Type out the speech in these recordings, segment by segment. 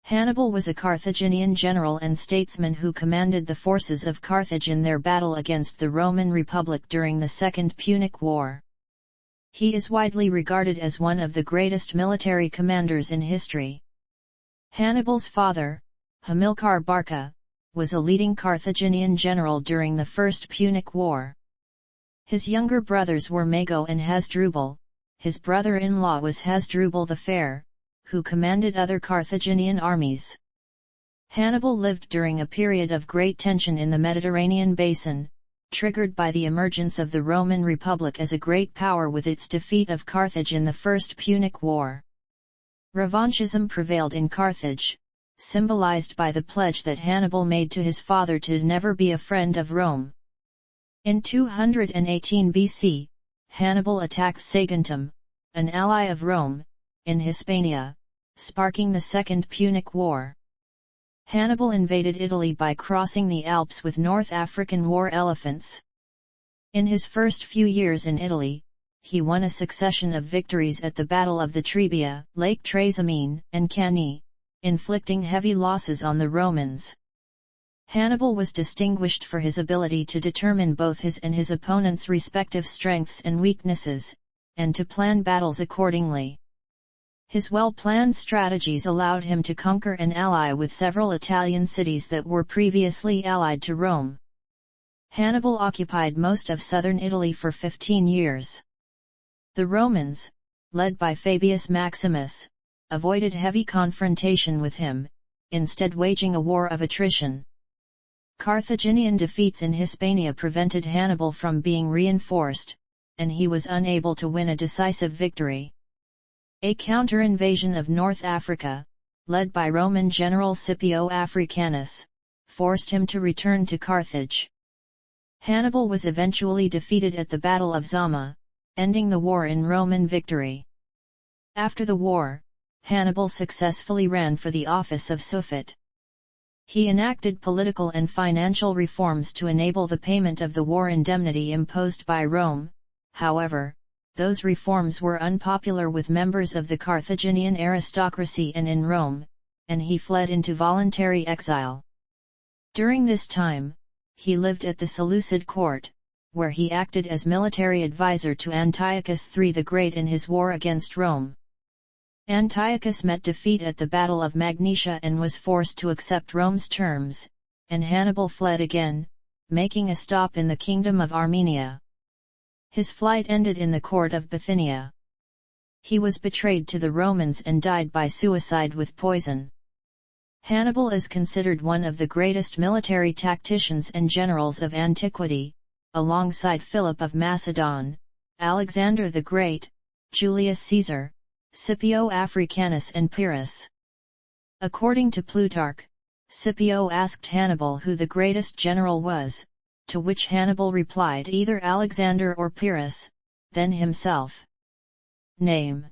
Hannibal was a Carthaginian general and statesman who commanded the forces of Carthage in their battle against the Roman Republic during the Second Punic War. He is widely regarded as one of the greatest military commanders in history. Hannibal's father, Hamilcar Barca, was a leading Carthaginian general during the First Punic War. His younger brothers were Mago and Hasdrubal. His brother-in-law was Hasdrubal the Fair, who commanded other Carthaginian armies. Hannibal lived during a period of great tension in the Mediterranean basin, triggered by the emergence of the Roman Republic as a great power with its defeat of Carthage in the First Punic War. Revanchism prevailed in Carthage, symbolized by the pledge that Hannibal made to his father to never be a friend of Rome. In 218 BC, Hannibal attacked Saguntum, an ally of Rome, in Hispania, sparking the Second Punic War. Hannibal invaded Italy by crossing the Alps with North African war elephants. In his first few years in Italy, he won a succession of victories at the Battle of the Trebia, Lake Trasimene, and Cannae, inflicting heavy losses on the Romans. Hannibal was distinguished for his ability to determine both his and his opponent's respective strengths and weaknesses, and to plan battles accordingly. His well-planned strategies allowed him to conquer and ally with several Italian cities that were previously allied to Rome. Hannibal occupied most of southern Italy for 15 years. The Romans, led by Fabius Maximus, avoided heavy confrontation with him, instead waging a war of attrition. Carthaginian defeats in Hispania prevented Hannibal from being reinforced, and he was unable to win a decisive victory. A counter-invasion of North Africa, led by Roman general Scipio Africanus, forced him to return to Carthage. Hannibal was eventually defeated at the Battle of Zama, ending the war in Roman victory. After the war, Hannibal successfully ran for the office of Suffet. He enacted political and financial reforms to enable the payment of the war indemnity imposed by Rome. However, those reforms were unpopular with members of the Carthaginian aristocracy and in Rome, and he fled into voluntary exile. During this time, he lived at the Seleucid court, where he acted as military advisor to Antiochus III the Great in his war against Rome. Antiochus met defeat at the Battle of Magnesia and was forced to accept Rome's terms, and Hannibal fled again, making a stop in the Kingdom of Armenia. His flight ended in the court of Bithynia. He was betrayed to the Romans and died by suicide with poison. Hannibal is considered one of the greatest military tacticians and generals of antiquity, alongside Philip of Macedon, Alexander the Great, Julius Caesar, Scipio Africanus and Pyrrhus. According to Plutarch, Scipio asked Hannibal who the greatest general was, to which Hannibal replied either Alexander or Pyrrhus, then himself. Name: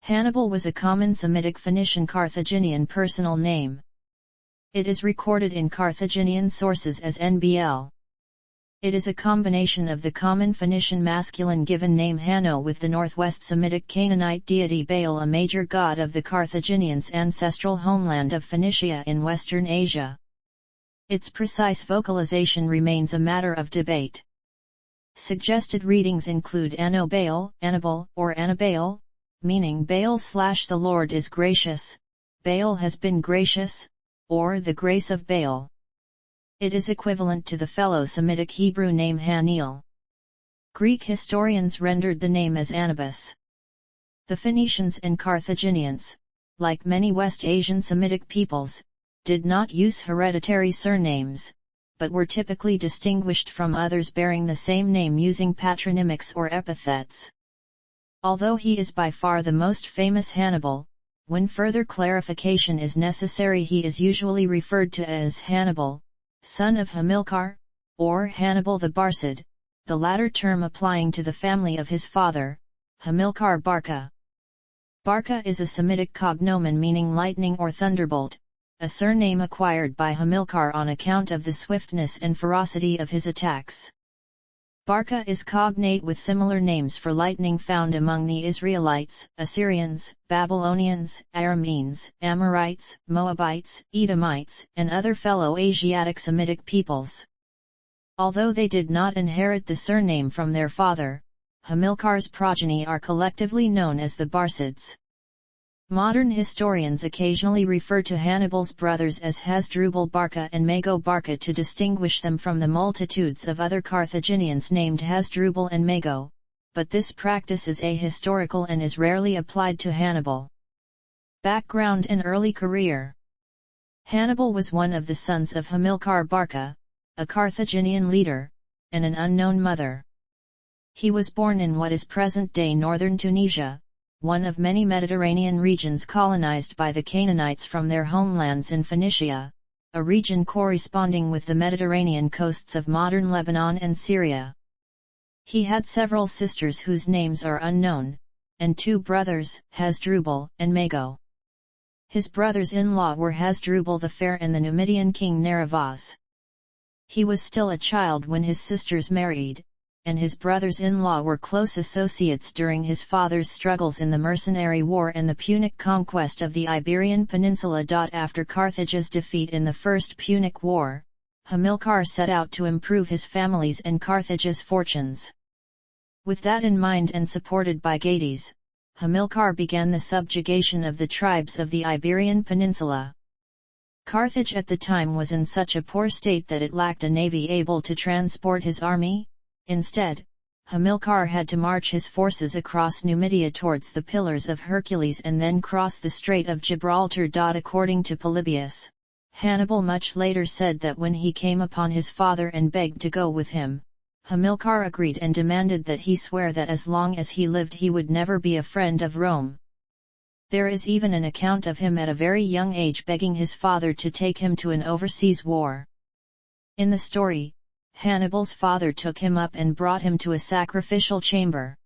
Hannibal was a common Semitic Phoenician Carthaginian personal name. It is recorded in Carthaginian sources as NBL. It is a combination of the common Phoenician masculine given name Hanno with the northwest Semitic Canaanite deity Baal, a major god of the Carthaginians' ancestral homeland of Phoenicia in Western Asia. Its precise vocalization remains a matter of debate. Suggested readings include Anno Baal, Annibal, or Annibale, meaning Baal/the Lord is gracious, Baal has been gracious, or the grace of Baal. It is equivalent to the fellow Semitic Hebrew name Haniel. Greek historians rendered the name as Anubis. The Phoenicians and Carthaginians, like many West Asian Semitic peoples, did not use hereditary surnames, but were typically distinguished from others bearing the same name using patronymics or epithets. Although he is by far the most famous Hannibal, when further clarification is necessary he is usually referred to as Hannibal, son of Hamilcar, or Hannibal the Barcid, the latter term applying to the family of his father, Hamilcar Barca. Barca is a Semitic cognomen meaning lightning or thunderbolt, a surname acquired by Hamilcar on account of the swiftness and ferocity of his attacks. Barca is cognate with similar names for lightning found among the Israelites, Assyrians, Babylonians, Arameans, Amorites, Moabites, Edomites, and other fellow Asiatic Semitic peoples. Although they did not inherit the surname from their father, Hamilcar's progeny are collectively known as the Barcids. Modern historians occasionally refer to Hannibal's brothers as Hasdrubal Barca and Mago Barca to distinguish them from the multitudes of other Carthaginians named Hasdrubal and Mago, but this practice is ahistorical and is rarely applied to Hannibal. Background and early career. Hannibal was one of the sons of Hamilcar Barca, a Carthaginian leader, and an unknown mother. He was born in what is present-day northern Tunisia, one of many Mediterranean regions colonized by the Canaanites from their homelands in Phoenicia, a region corresponding with the Mediterranean coasts of modern Lebanon and Syria. He had several sisters whose names are unknown, and 2 brothers, Hasdrubal and Mago. His brothers-in-law were Hasdrubal the Fair and the Numidian king Narrabas. He was still a child when his sisters married, and his brothers-in-law were close associates during his father's struggles in the Mercenary War and the Punic conquest of the Iberian Peninsula. After Carthage's defeat in the First Punic War, Hamilcar set out to improve his family's and Carthage's fortunes. With that in mind and supported by Gades, Hamilcar began the subjugation of the tribes of the Iberian Peninsula. Carthage at the time was in such a poor state that it lacked a navy able to transport his army. Instead, Hamilcar had to march his forces across Numidia towards the Pillars of Hercules and then cross the Strait of Gibraltar. According to Polybius, Hannibal much later said that when he came upon his father and begged to go with him, Hamilcar agreed and demanded that he swear that as long as he lived he would never be a friend of Rome. There is even an account of him at a very young age begging his father to take him to an overseas war. In the story, Hannibal's father took him up and brought him to a sacrificial chamber.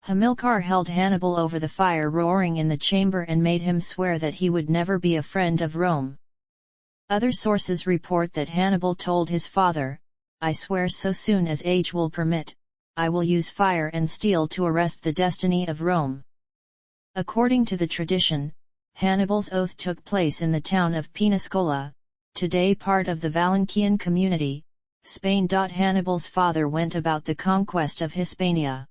Hamilcar held Hannibal over the fire roaring in the chamber and made him swear that he would never be a friend of Rome. Other sources report that Hannibal told his father, "I swear so soon as age will permit, I will use fire and steel to arrest the destiny of Rome." According to the tradition, Hannibal's oath took place in the town of Pensacola, today part of the Valencian community, Spain. Hannibal's father went about the conquest of Hispania.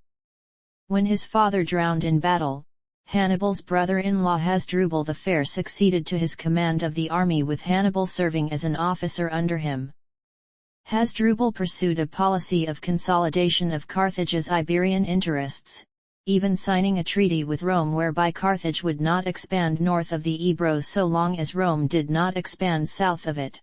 When his father drowned in battle, Hannibal's brother-in-law Hasdrubal the Fair succeeded to his command of the army with Hannibal serving as an officer under him. Hasdrubal pursued a policy of consolidation of Carthage's Iberian interests, even signing a treaty with Rome whereby Carthage would not expand north of the Ebro so long as Rome did not expand south of it.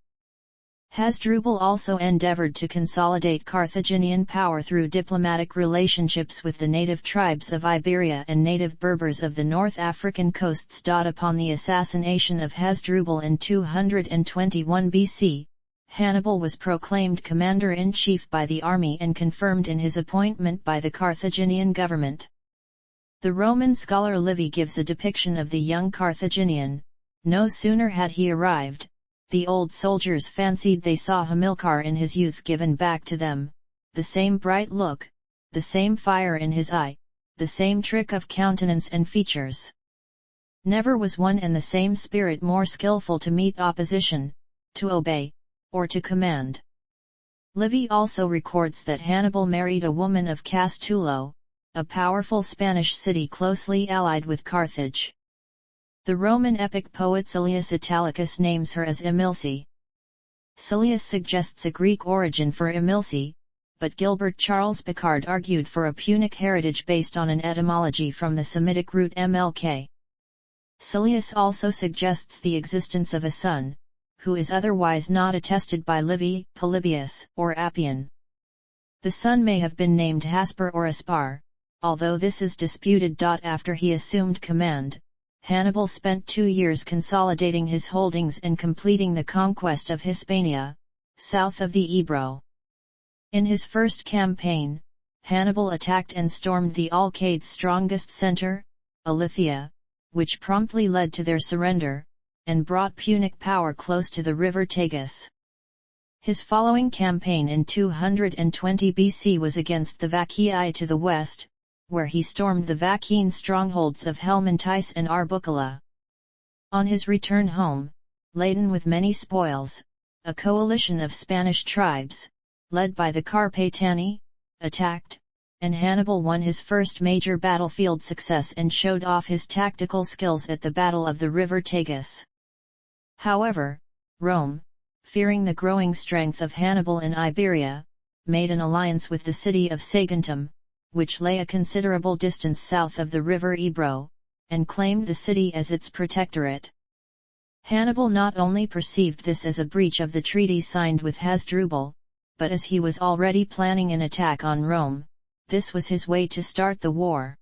Hasdrubal also endeavored to consolidate Carthaginian power through diplomatic relationships with the native tribes of Iberia and native Berbers of the North African coasts. Upon the assassination of Hasdrubal in 221 BC, Hannibal was proclaimed commander-in-chief by the army and confirmed in his appointment by the Carthaginian government. The Roman scholar Livy gives a depiction of the young Carthaginian. No sooner had he arrived, the old soldiers fancied they saw Hamilcar in his youth given back to them, the same bright look, the same fire in his eye, the same trick of countenance and features. Never was one and the same spirit more skillful to meet opposition, to obey, or to command. Livy also records that Hannibal married a woman of Castulo, a powerful Spanish city closely allied with Carthage. The Roman epic poet Silius Italicus names her as Emilce. Silius suggests a Greek origin for Emilce, but Gilbert Charles Picard argued for a Punic heritage based on an etymology from the Semitic root mlk. Silius also suggests the existence of a son, who is otherwise not attested by Livy, Polybius, or Appian. The son may have been named Hasper or Aspar, although this is disputed. After he assumed command, Hannibal spent 2 years consolidating his holdings and completing the conquest of Hispania, south of the Ebro. In his first campaign, Hannibal attacked and stormed the Alcaides' strongest center, Elythia, which promptly led to their surrender, and brought Punic power close to the river Tagus. His following campaign in 220 BC was against the Vaccii to the west, where he stormed the Vaccine strongholds of Helmantice and Arbucula. On his return home, laden with many spoils, a coalition of Spanish tribes, led by the Carpatani, attacked, and Hannibal won his first major battlefield success and showed off his tactical skills at the Battle of the River Tagus. However, Rome, fearing the growing strength of Hannibal in Iberia, made an alliance with the city of Saguntum, which lay a considerable distance south of the river Ebro, and claimed the city as its protectorate. Hannibal not only perceived this as a breach of the treaty signed with Hasdrubal, but as he was already planning an attack on Rome, this was his way to start the war.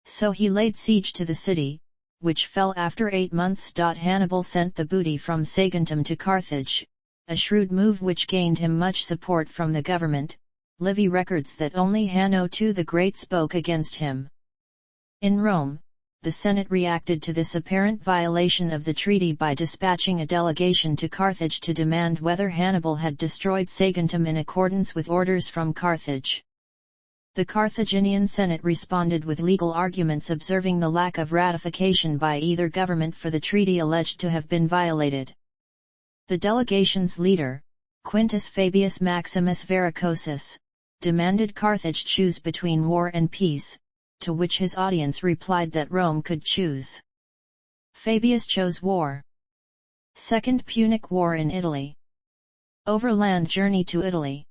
So he laid siege to the city, which fell after 8 months. Hannibal sent the booty from Saguntum to Carthage, a shrewd move which gained him much support from the government. Livy records that only Hanno II the Great spoke against him. In Rome, the Senate reacted to this apparent violation of the treaty by dispatching a delegation to Carthage to demand whether Hannibal had destroyed Saguntum in accordance with orders from Carthage. The Carthaginian Senate responded with legal arguments observing the lack of ratification by either government for the treaty alleged to have been violated. The delegation's leader, Quintus Fabius Maximus Varicosus, demanded Carthage choose between war and peace, to which his audience replied that Rome could choose. Fabius chose war. Second Punic War in Italy. Overland journey to Italy.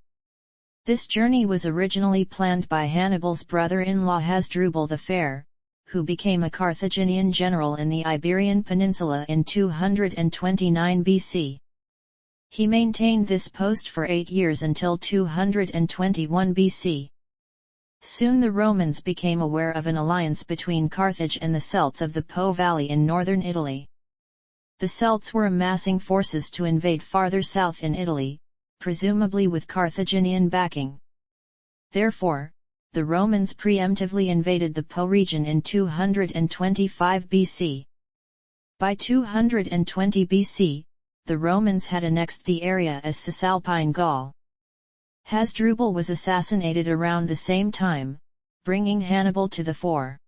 This journey was originally planned by Hannibal's brother-in-law Hasdrubal the Fair, who became a Carthaginian general in the Iberian Peninsula in 229 BC. He maintained this post for 8 years until 221 BC. Soon the Romans became aware of an alliance between Carthage and the Celts of the Po Valley in northern Italy. The Celts were amassing forces to invade farther south in Italy, presumably with Carthaginian backing. Therefore, the Romans preemptively invaded the Po region in 225 BC. By 220 BC, the Romans had annexed the area as Cisalpine Gaul. Hasdrubal was assassinated around the same time, bringing Hannibal to the fore.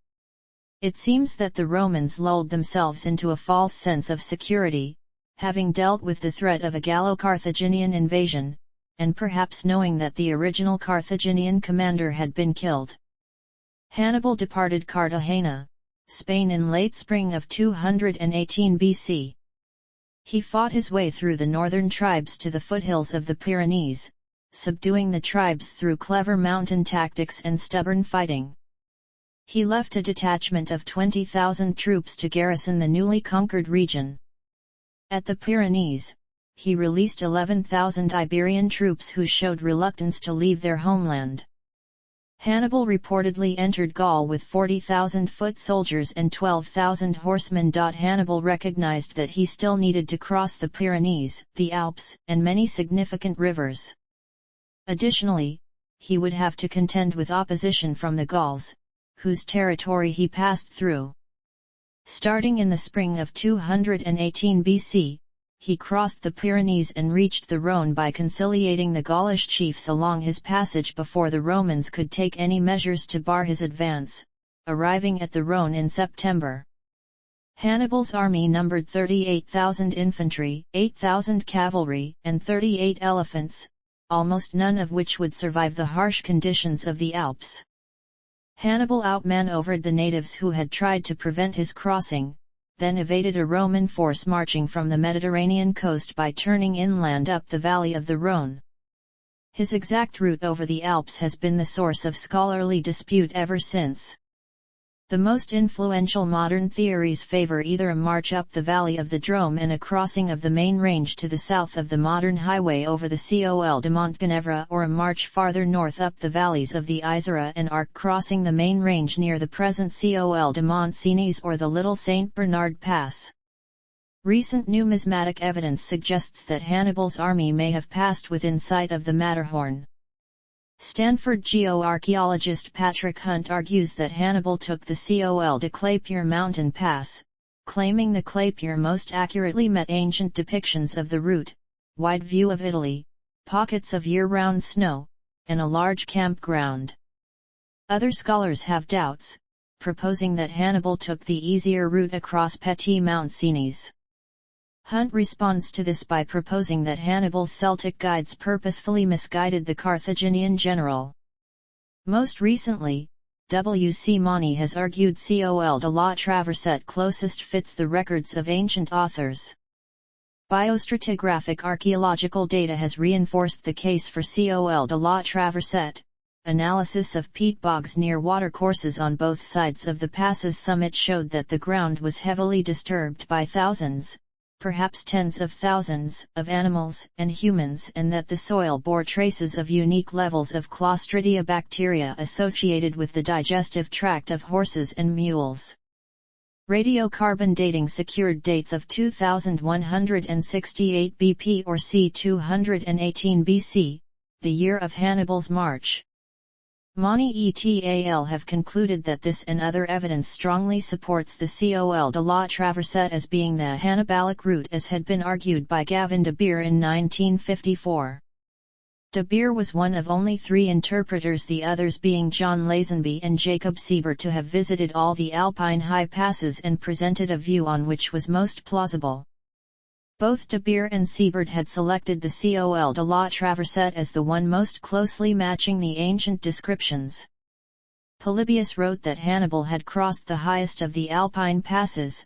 It seems that the Romans lulled themselves into a false sense of security, having dealt with the threat of a Gallo-Carthaginian invasion, and perhaps knowing that the original Carthaginian commander had been killed. Hannibal departed Cartagena, Spain in late spring of 218 BC. He fought his way through the northern tribes to the foothills of the Pyrenees, subduing the tribes through clever mountain tactics and stubborn fighting. He left a detachment of 20,000 troops to garrison the newly conquered region. At the Pyrenees, he released 11,000 Iberian troops who showed reluctance to leave their homeland. Hannibal reportedly entered Gaul with 40,000 foot soldiers and 12,000 horsemen. Hannibal recognized that he still needed to cross the Pyrenees, the Alps, and many significant rivers. Additionally, he would have to contend with opposition from the Gauls, whose territory he passed through. Starting in the spring of 218 BC, he crossed the Pyrenees and reached the Rhône by conciliating the Gaulish chiefs along his passage before the Romans could take any measures to bar his advance, arriving at the Rhône in September. Hannibal's army numbered 38,000 infantry, 8,000 cavalry, and 38 elephants, almost none of which would survive the harsh conditions of the Alps. Hannibal outmaneuvered the natives who had tried to prevent his crossing, then evaded a Roman force marching from the Mediterranean coast by turning inland up the valley of the Rhône. His exact route over the Alps has been the source of scholarly dispute ever since. The most influential modern theories favor either a march up the valley of the Drôme and a crossing of the main range to the south of the modern highway over the Col de Montgenèvre, or a march farther north up the valleys of the Isère and Arc crossing the main range near the present Col de Montcenis or the Little St. Bernard Pass. Recent numismatic evidence suggests that Hannibal's army may have passed within sight of the Matterhorn. Stanford geoarchaeologist Patrick Hunt argues that Hannibal took the Col de Clapier mountain pass, claiming the Clapier most accurately met ancient depictions of the route, wide view of Italy, pockets of year-round snow, and a large campground. Other scholars have doubts, proposing that Hannibal took the easier route across Petit Mount Cenis. Hunt responds to this by proposing that Hannibal's Celtic guides purposefully misguided the Carthaginian general. Most recently, W.C. Money has argued Col de la Traversette closest fits the records of ancient authors. Biostratigraphic archaeological data has reinforced the case for Col de la Traversette. Analysis of peat bogs near watercourses on both sides of the pass's summit showed that the ground was heavily disturbed by thousands, perhaps tens of thousands, of animals and humans, and that the soil bore traces of unique levels of Clostridia bacteria associated with the digestive tract of horses and mules. Radiocarbon dating secured dates of 2168 BP or c. 218 BC, the year of Hannibal's march. Money et al. Have concluded that this and other evidence strongly supports the Col de la Traversette as being the Hannibalic route as had been argued by Gavin de Beer in 1954. De Beer was one of only 3 interpreters, the others being John Lazenby and Jacob Siebert, to have visited all the Alpine high passes and presented a view on which was most plausible. Both de Beer and Siebert had selected the Col de la Traversette as the one most closely matching the ancient descriptions. Polybius wrote that Hannibal had crossed the highest of the Alpine passes,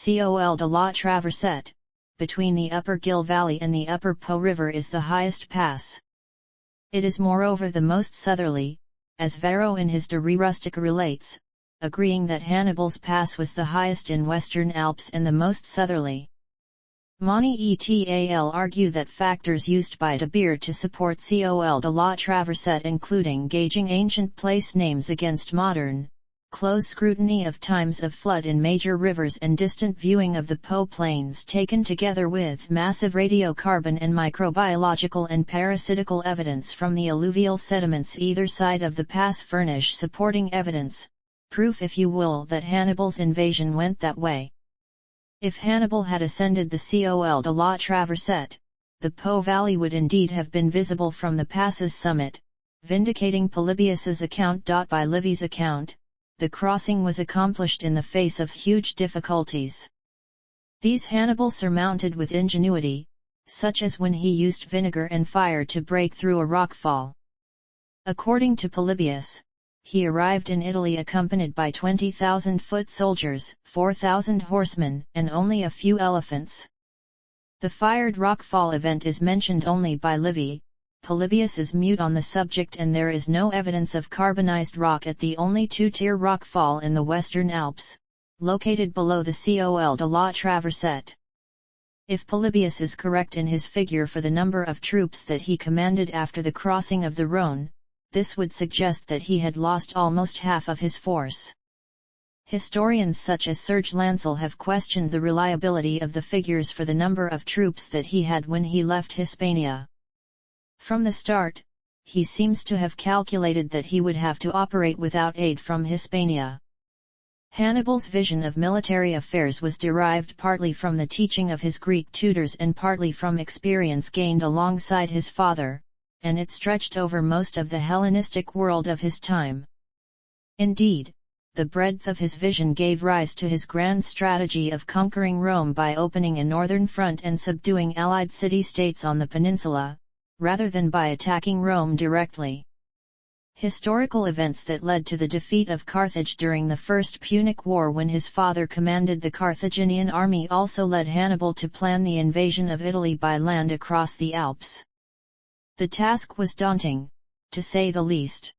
Col de la Traversette, between the upper Gil Valley and the upper Po River is the highest pass. It is moreover the most southerly, as Varro in his De Re Rustica relates, agreeing that Hannibal's pass was the highest in Western Alps and the most southerly. Money et al. Argue that factors used by de Beer to support Col de la Traversette, including gauging ancient place names against modern, close scrutiny of times of flood in major rivers and distant viewing of the Po plains taken together with massive radiocarbon and microbiological and parasitical evidence from the alluvial sediments either side of the pass furnish supporting evidence, proof if you will, that Hannibal's invasion went that way. If Hannibal had ascended the Col de la Traversette, the Po Valley would indeed have been visible from the pass's summit, vindicating Polybius's account. By Livy's account, the crossing was accomplished in the face of huge difficulties. These Hannibal surmounted with ingenuity, such as when he used vinegar and fire to break through a rockfall. According to Polybius, he arrived in Italy accompanied by 20,000 foot soldiers, 4,000 horsemen, and only a few elephants. The fired rockfall event is mentioned only by Livy. Polybius is mute on the subject, and there is no evidence of carbonized rock at the only 2-tier rockfall in the Western Alps, located below the Col de la Traversette. If Polybius is correct in his figure for the number of troops that he commanded after the crossing of the Rhône, this would suggest that he had lost almost half of his force. Historians such as Serge Lancel have questioned the reliability of the figures for the number of troops that he had when he left Hispania. From the start, he seems to have calculated that he would have to operate without aid from Hispania. Hannibal's vision of military affairs was derived partly from the teaching of his Greek tutors and partly from experience gained alongside his father, and it stretched over most of the Hellenistic world of his time. Indeed, the breadth of his vision gave rise to his grand strategy of conquering Rome by opening a northern front and subduing allied city-states on the peninsula, rather than by attacking Rome directly. Historical events that led to the defeat of Carthage during the First Punic War, when his father commanded the Carthaginian army, also led Hannibal to plan the invasion of Italy by land across the Alps. The task was daunting, to say the least.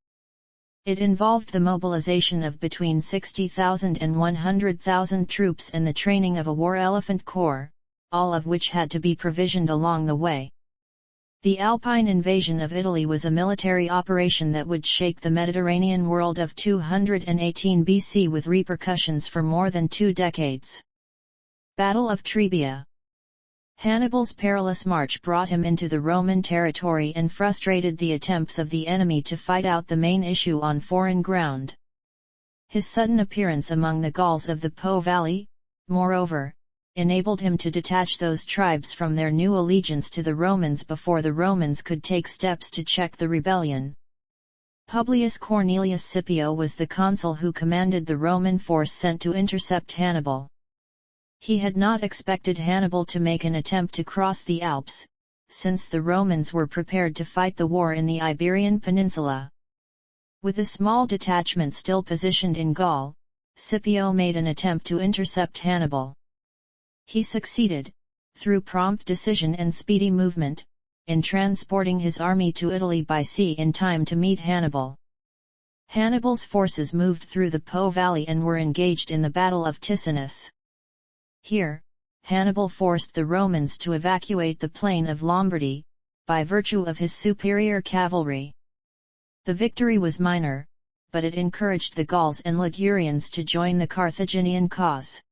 It involved the mobilization of between 60,000 and 100,000 troops and the training of a war elephant corps, all of which had to be provisioned along the way. The Alpine invasion of Italy was a military operation that would shake the Mediterranean world of 218 BC with repercussions for more than 2 decades. Battle of Trebia. Hannibal's perilous march brought him into the Roman territory and frustrated the attempts of the enemy to fight out the main issue on foreign ground. His sudden appearance among the Gauls of the Po Valley, moreover, enabled him to detach those tribes from their new allegiance to the Romans before the Romans could take steps to check the rebellion. Publius Cornelius Scipio was the consul who commanded the Roman force sent to intercept Hannibal. He had not expected Hannibal to make an attempt to cross the Alps, since the Romans were prepared to fight the war in the Iberian Peninsula. With a small detachment still positioned in Gaul, Scipio made an attempt to intercept Hannibal. He succeeded, through prompt decision and speedy movement, in transporting his army to Italy by sea in time to meet Hannibal. Hannibal's forces moved through the Po Valley and were engaged in the Battle of Ticinus. Here, Hannibal forced the Romans to evacuate the plain of Lombardy, by virtue of his superior cavalry. The victory was minor, but it encouraged the Gauls and Ligurians to join the Carthaginian cause.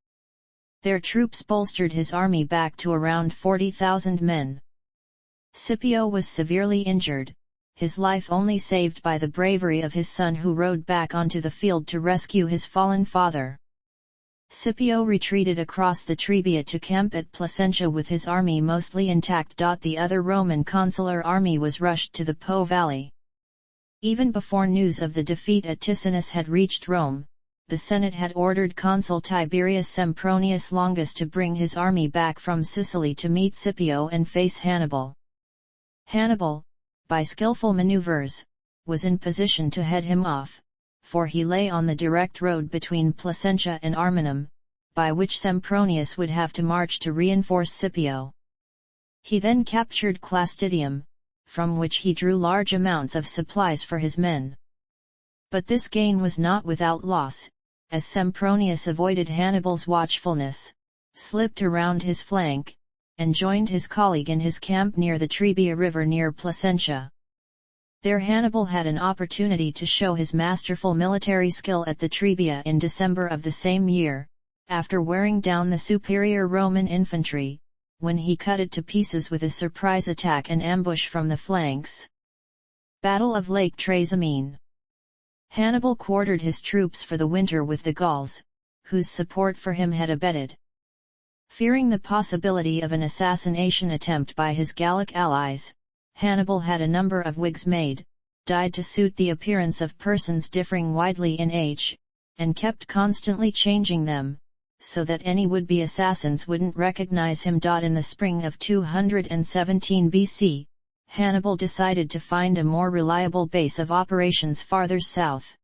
Their troops bolstered his army back to around 40,000 men. Scipio was severely injured, his life only saved by the bravery of his son who rode back onto the field to rescue his fallen father. Scipio retreated across the Trebia to camp at Placentia with his army mostly intact. The other Roman consular army was rushed to the Po Valley. Even before news of the defeat at Ticinus had reached Rome, the Senate had ordered consul Tiberius Sempronius Longus to bring his army back from Sicily to meet Scipio and face Hannibal. Hannibal, by skillful maneuvers, was in position to head him off, for he lay on the direct road between Placentia and Arminum, by which Sempronius would have to march to reinforce Scipio. He then captured Clastidium, from which he drew large amounts of supplies for his men. But this gain was not without loss, as Sempronius avoided Hannibal's watchfulness, slipped around his flank, and joined his colleague in his camp near the Trebia River near Placentia. There Hannibal had an opportunity to show his masterful military skill at the Trebia in December of the same year, after wearing down the superior Roman infantry, when he cut it to pieces with a surprise attack and ambush from the flanks. Battle of Lake Trasimene. Hannibal quartered his troops for the winter with the Gauls, whose support for him had abated. Fearing the possibility of an assassination attempt by his Gallic allies, Hannibal had a number of wigs made, dyed to suit the appearance of persons differing widely in age, and kept constantly changing them, so that any would-be assassins wouldn't recognize him. In the spring of 217 BC, Hannibal decided to find a more reliable base of operations farther south.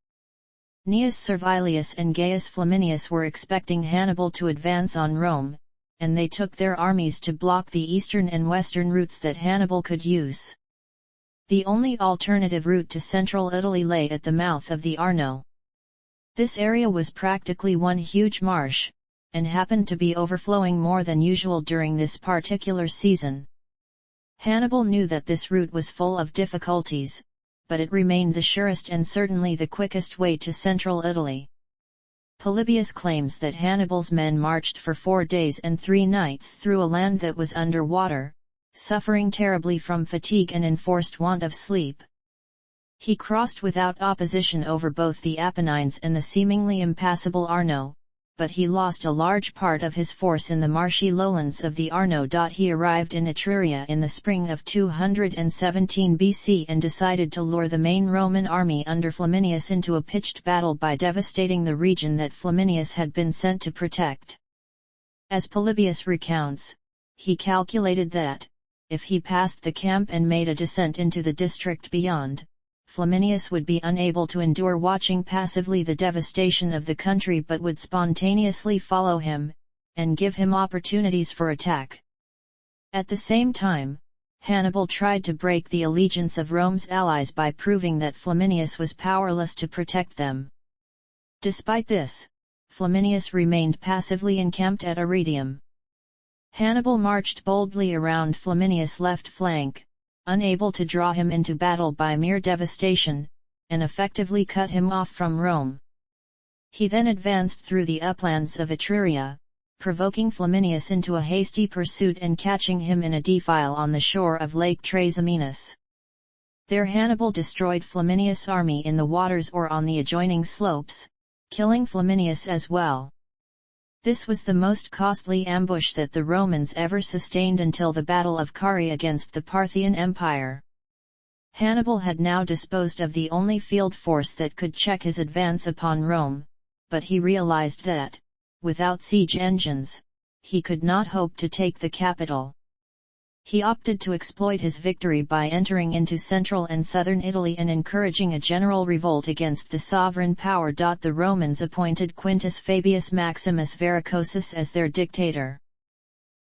Gnaeus Servilius and Gaius Flaminius were expecting Hannibal to advance on Rome, and they took their armies to block the eastern and western routes that Hannibal could use. The only alternative route to central Italy lay at the mouth of the Arno. This area was practically one huge marsh, and happened to be overflowing more than usual during this particular season. Hannibal knew that this route was full of difficulties, but it remained the surest and certainly the quickest way to central Italy. Polybius claims that Hannibal's men marched for 4 days and 3 nights through a land that was under water, suffering terribly from fatigue and enforced want of sleep. He crossed without opposition over both the Apennines and the seemingly impassable Arno, but he lost a large part of his force in the marshy lowlands of the Arno. He arrived in Etruria in the spring of 217 BC and decided to lure the main Roman army under Flaminius into a pitched battle by devastating the region that Flaminius had been sent to protect. As Polybius recounts, he calculated that, if he passed the camp and made a descent into the district beyond, Flaminius would be unable to endure watching passively the devastation of the country but would spontaneously follow him, and give him opportunities for attack. At the same time, Hannibal tried to break the allegiance of Rome's allies by proving that Flaminius was powerless to protect them. Despite this, Flaminius remained passively encamped at Arretium. Hannibal marched boldly around Flaminius' left flank, unable to draw him into battle by mere devastation, and effectively cut him off from Rome. He then advanced through the uplands of Etruria, provoking Flaminius into a hasty pursuit and catching him in a defile on the shore of Lake Trasimenus. There Hannibal destroyed Flaminius' army in the waters or on the adjoining slopes, killing Flaminius as well. This was the most costly ambush that the Romans ever sustained until the Battle of Carrhae against the Parthian Empire. Hannibal had now disposed of the only field force that could check his advance upon Rome, but he realized that, without siege engines, he could not hope to take the capital. He opted to exploit his victory by entering into central and southern Italy and encouraging a general revolt against the sovereign power. The Romans appointed Quintus Fabius Maximus Varicosus as their dictator.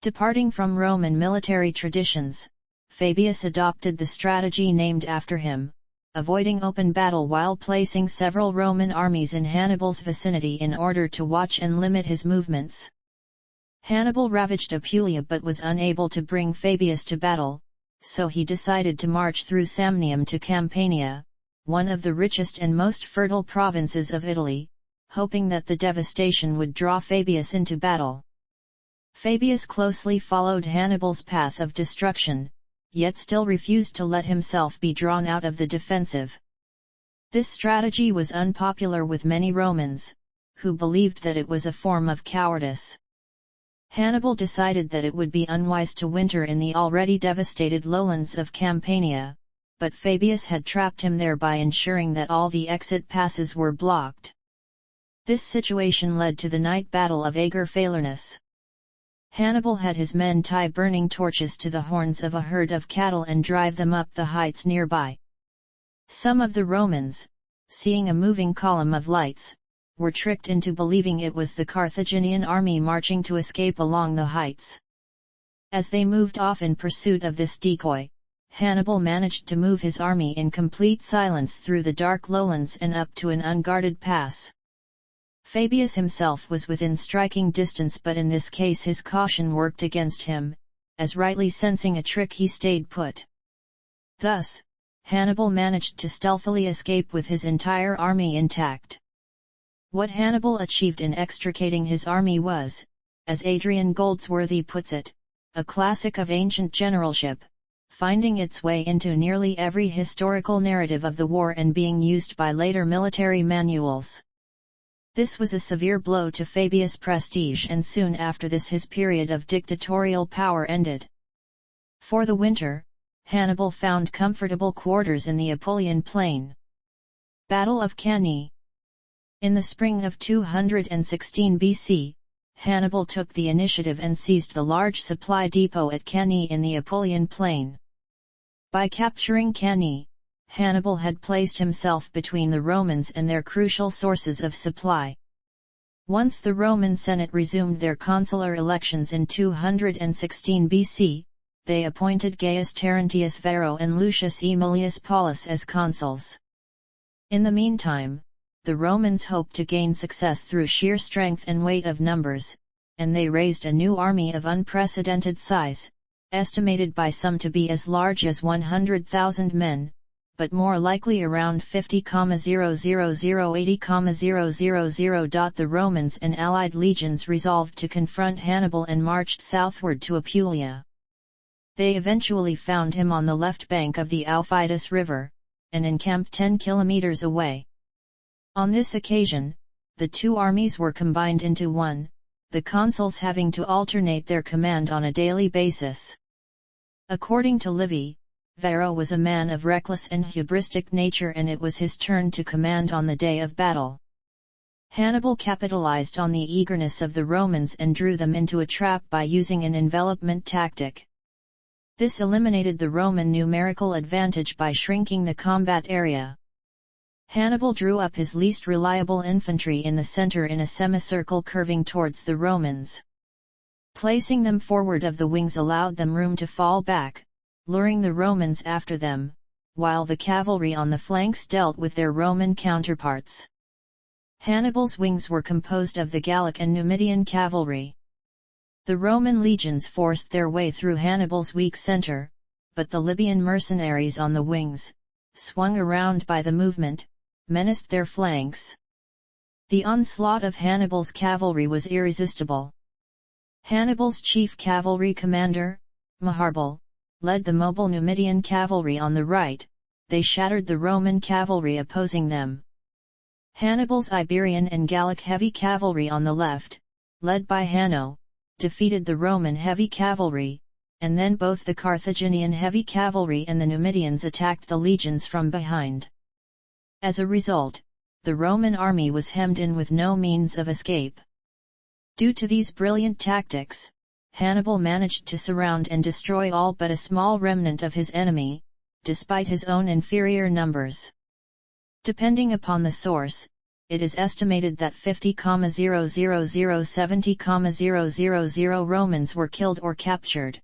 Departing from Roman military traditions, Fabius adopted the strategy named after him, avoiding open battle while placing several Roman armies in Hannibal's vicinity in order to watch and limit his movements. Hannibal ravaged Apulia but was unable to bring Fabius to battle, so he decided to march through Samnium to Campania, one of the richest and most fertile provinces of Italy, hoping that the devastation would draw Fabius into battle. Fabius closely followed Hannibal's path of destruction, yet still refused to let himself be drawn out of the defensive. This strategy was unpopular with many Romans, who believed that it was a form of cowardice. Hannibal decided that it would be unwise to winter in the already devastated lowlands of Campania, but Fabius had trapped him there by ensuring that all the exit passes were blocked. This situation led to the night battle of Ager Falernus. Hannibal had his men tie burning torches to the horns of a herd of cattle and drive them up the heights nearby. Some of the Romans, seeing a moving column of lights, were tricked into believing it was the Carthaginian army marching to escape along the heights. As they moved off in pursuit of this decoy, Hannibal managed to move his army in complete silence through the dark lowlands and up to an unguarded pass. Fabius himself was within striking distance, but in this case his caution worked against him, as rightly sensing a trick he stayed put. Thus, Hannibal managed to stealthily escape with his entire army intact. What Hannibal achieved in extricating his army was, as Adrian Goldsworthy puts it, a classic of ancient generalship, finding its way into nearly every historical narrative of the war and being used by later military manuals. This was a severe blow to Fabius' prestige, and soon after this his period of dictatorial power ended. For the winter, Hannibal found comfortable quarters in the Apulian plain. Battle of Cannae. In the spring of 216 BC, Hannibal took the initiative and seized the large supply depot at Cannae in the Apulian plain. By capturing Cannae, Hannibal had placed himself between the Romans and their crucial sources of supply. Once the Roman Senate resumed their consular elections in 216 BC, they appointed Gaius Terentius Varro and Lucius Aemilius Paulus as consuls. In the meantime, the Romans hoped to gain success through sheer strength and weight of numbers, and they raised a new army of unprecedented size, estimated by some to be as large as 100,000 men, but more likely around 50,000–80,000. The Romans and allied legions resolved to confront Hannibal and marched southward to Apulia. They eventually found him on the left bank of the Aufidus River, and encamped 10 kilometers away. On this occasion, the two armies were combined into one, the consuls having to alternate their command on a daily basis. According to Livy, Varro was a man of reckless and hubristic nature, and it was his turn to command on the day of battle. Hannibal capitalized on the eagerness of the Romans and drew them into a trap by using an envelopment tactic. This eliminated the Roman numerical advantage by shrinking the combat area. Hannibal drew up his least reliable infantry in the center in a semicircle curving towards the Romans. Placing them forward of the wings allowed them room to fall back, luring the Romans after them, while the cavalry on the flanks dealt with their Roman counterparts. Hannibal's wings were composed of the Gallic and Numidian cavalry. The Roman legions forced their way through Hannibal's weak center, but the Libyan mercenaries on the wings, swung around by the movement, menaced their flanks. The onslaught of Hannibal's cavalry was irresistible. Hannibal's chief cavalry commander, Maharbal, led the mobile Numidian cavalry on the right. They shattered the Roman cavalry opposing them. Hannibal's Iberian and Gallic heavy cavalry on the left, led by Hanno, defeated the Roman heavy cavalry, and then both the Carthaginian heavy cavalry and the Numidians attacked the legions from behind. As a result, the Roman army was hemmed in with no means of escape. Due to these brilliant tactics, Hannibal managed to surround and destroy all but a small remnant of his enemy, despite his own inferior numbers. Depending upon the source, it is estimated that 50,000–70,000 Romans were killed or captured.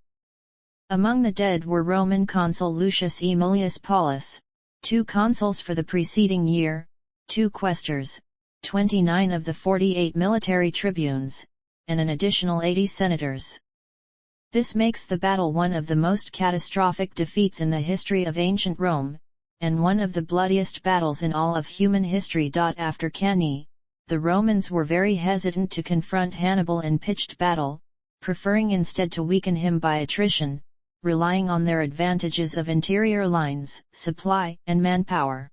Among the dead were Roman consul Lucius Aemilius Paulus, 2 consuls for the preceding year, 2 quaestors, 29 of the 48 military tribunes, and an additional 80 senators. This makes the battle one of the most catastrophic defeats in the history of ancient Rome, and one of the bloodiest battles in all of human history. After Cannae, the Romans were very hesitant to confront Hannibal in pitched battle, preferring instead to weaken him by attrition, relying on their advantages of interior lines, supply, and manpower.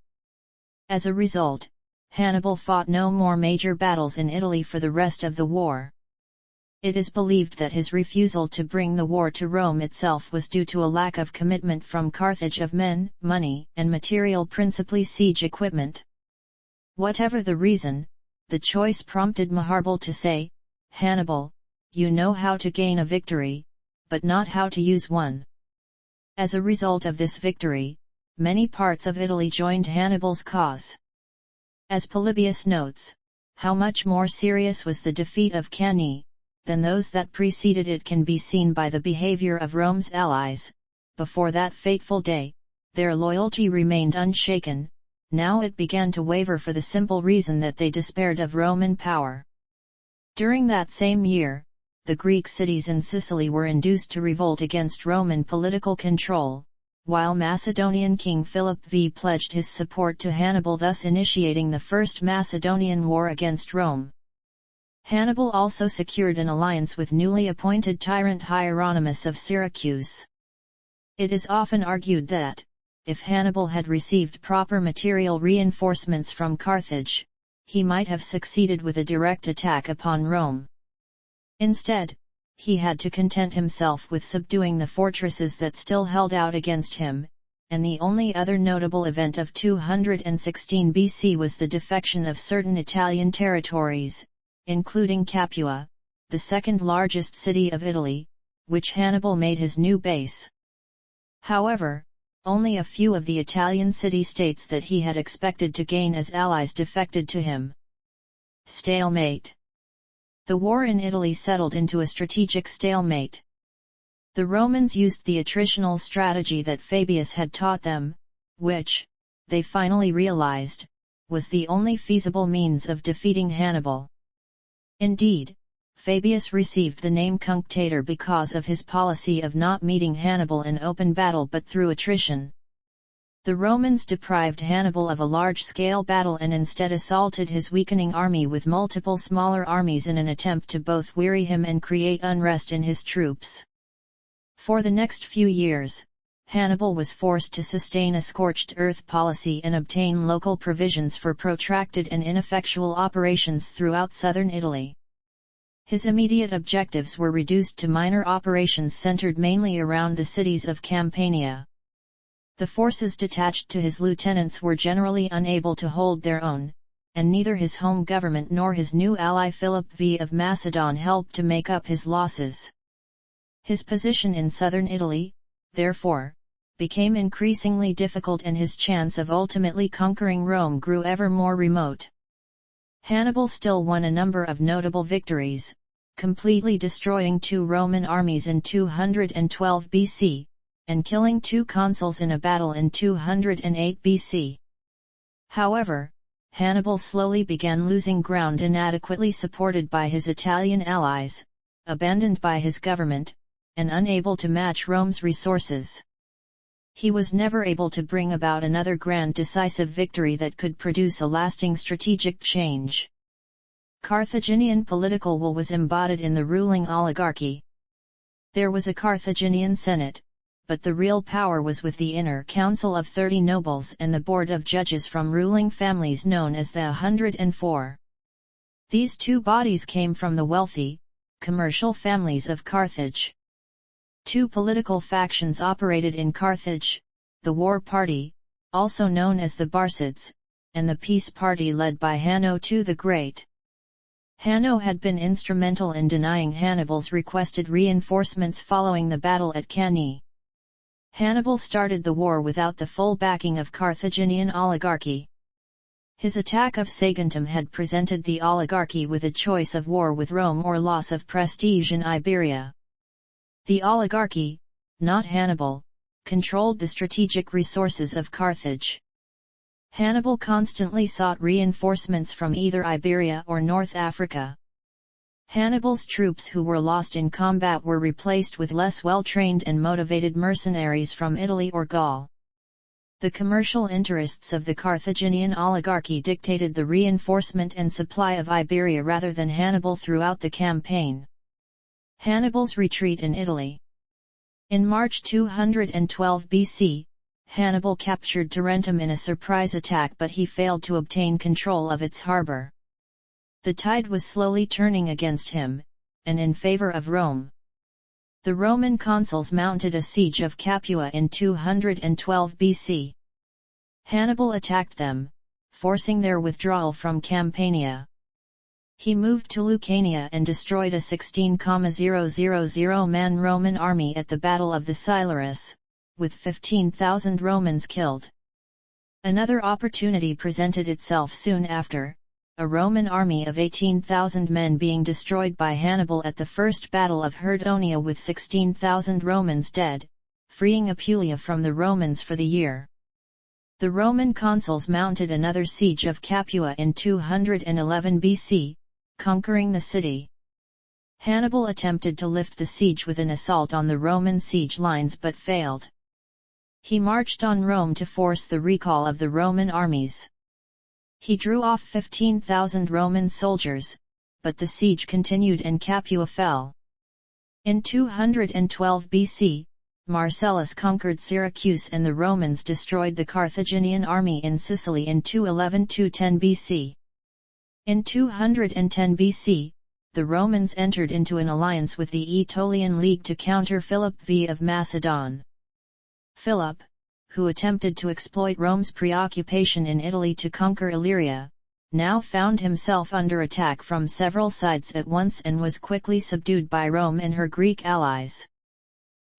As a result, Hannibal fought no more major battles in Italy for the rest of the war. It is believed that his refusal to bring the war to Rome itself was due to a lack of commitment from Carthage of men, money, and material, principally siege equipment. Whatever the reason, the choice prompted Hannibal to say, "Hannibal, you know how to gain a victory, but not how to use one." As a result of this victory, many parts of Italy joined Hannibal's cause. As Polybius notes, how much more serious was the defeat of Cannae than those that preceded it can be seen by the behavior of Rome's allies. Before that fateful day, their loyalty remained unshaken. Now it began to waver for the simple reason that they despaired of Roman power. During that same year, the Greek cities in Sicily were induced to revolt against Roman political control, while Macedonian King Philip V pledged his support to Hannibal, thus initiating the First Macedonian War against Rome. Hannibal also secured an alliance with newly appointed tyrant Hieronymus of Syracuse. It is often argued that, if Hannibal had received proper material reinforcements from Carthage, he might have succeeded with a direct attack upon Rome. Instead, he had to content himself with subduing the fortresses that still held out against him, and the only other notable event of 216 BC was the defection of certain Italian territories, including Capua, the second largest city of Italy, which Hannibal made his new base. However, only a few of the Italian city-states that he had expected to gain as allies defected to him. Stalemate. The war in Italy settled into a strategic stalemate. The Romans used the attritional strategy that Fabius had taught them, which, they finally realized, was the only feasible means of defeating Hannibal. Indeed, Fabius received the name Cunctator because of his policy of not meeting Hannibal in open battle but through attrition. The Romans deprived Hannibal of a large-scale battle and instead assaulted his weakening army with multiple smaller armies in an attempt to both weary him and create unrest in his troops. For the next few years, Hannibal was forced to sustain a scorched earth policy and obtain local provisions for protracted and ineffectual operations throughout southern Italy. His immediate objectives were reduced to minor operations centered mainly around the cities of Campania. The forces detached to his lieutenants were generally unable to hold their own, and neither his home government nor his new ally Philip V of Macedon helped to make up his losses. His position in southern Italy, therefore, became increasingly difficult and his chance of ultimately conquering Rome grew ever more remote. Hannibal still won a number of notable victories, completely destroying 2 Roman armies in 212 BC, and killing 2 consuls in a battle in 208 BC. However, Hannibal slowly began losing ground, inadequately supported by his Italian allies, abandoned by his government, and unable to match Rome's resources. He was never able to bring about another grand decisive victory that could produce a lasting strategic change. Carthaginian political will was embodied in the ruling oligarchy. There was a Carthaginian Senate, but the real power was with the inner council of 30 nobles and the board of judges from ruling families known as the 104. These two bodies came from the wealthy, commercial families of Carthage. Two political factions operated in Carthage, the War Party, also known as the Barcids, and the Peace Party led by Hanno II the Great. Hanno had been instrumental in denying Hannibal's requested reinforcements following the battle at Cannae. Hannibal started the war without the full backing of Carthaginian oligarchy. His attack of Saguntum had presented the oligarchy with a choice of war with Rome or loss of prestige in Iberia. The oligarchy, not Hannibal, controlled the strategic resources of Carthage. Hannibal constantly sought reinforcements from either Iberia or North Africa. Hannibal's troops who were lost in combat were replaced with less well-trained and motivated mercenaries from Italy or Gaul. The commercial interests of the Carthaginian oligarchy dictated the reinforcement and supply of Iberia rather than Hannibal throughout the campaign. Hannibal's retreat in Italy. In March 212 BC, Hannibal captured Tarentum in a surprise attack, but he failed to obtain control of its harbor. The tide was slowly turning against him, and in favor of Rome. The Roman consuls mounted a siege of Capua in 212 BC. Hannibal attacked them, forcing their withdrawal from Campania. He moved to Lucania and destroyed a 16,000-man Roman army at the Battle of the Silarus, with 15,000 Romans killed. Another opportunity presented itself soon after, a Roman army of 18,000 men being destroyed by Hannibal at the First Battle of Herdonia with 16,000 Romans dead, freeing Apulia from the Romans for the year. The Roman consuls mounted another siege of Capua in 211 BC, conquering the city. Hannibal attempted to lift the siege with an assault on the Roman siege lines but failed. He marched on Rome to force the recall of the Roman armies. He drew off 15,000 Roman soldiers, but the siege continued and Capua fell. In 212 BC, Marcellus conquered Syracuse and the Romans destroyed the Carthaginian army in Sicily in 211–210 BC. In 210 BC, the Romans entered into an alliance with the Aetolian League to counter Philip V of Macedon. Philip, who attempted to exploit Rome's preoccupation in Italy to conquer Illyria, now found himself under attack from several sides at once and was quickly subdued by Rome and her Greek allies.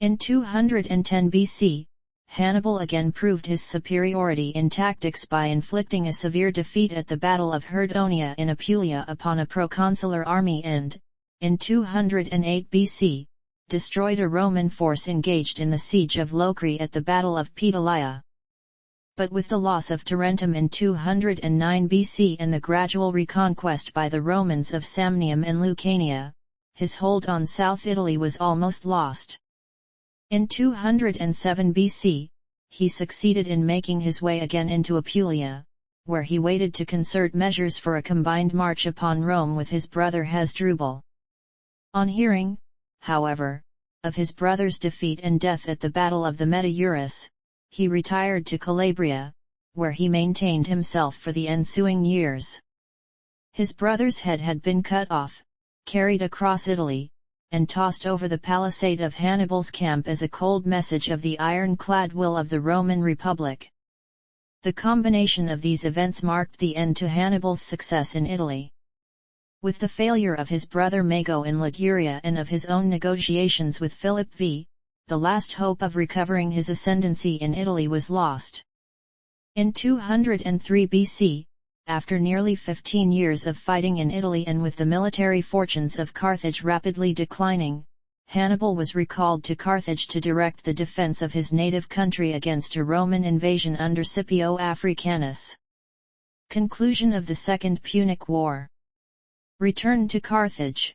In 210 BC, Hannibal again proved his superiority in tactics by inflicting a severe defeat at the Battle of Herdonia in Apulia upon a proconsular army and, in 208 BC, destroyed a Roman force engaged in the siege of Locri at the Battle of Pedalia. But with the loss of Tarentum in 209 BC and the gradual reconquest by the Romans of Samnium and Lucania, his hold on South Italy was almost lost. In 207 BC, he succeeded in making his way again into Apulia, where he waited to concert measures for a combined march upon Rome with his brother Hasdrubal. On hearing, however, of his brother's defeat and death at the Battle of the Metaurus, he retired to Calabria, where he maintained himself for the ensuing years. His brother's head had been cut off, carried across Italy, and tossed over the palisade of Hannibal's camp as a cold message of the ironclad will of the Roman Republic. The combination of these events marked the end to Hannibal's success in Italy. With the failure of his brother Mago in Liguria and of his own negotiations with Philip V, the last hope of recovering his ascendancy in Italy was lost. In 203 BC, after nearly 15 years of fighting in Italy and with the military fortunes of Carthage rapidly declining, Hannibal was recalled to Carthage to direct the defense of his native country against a Roman invasion under Scipio Africanus. Conclusion of the Second Punic War. Return to Carthage.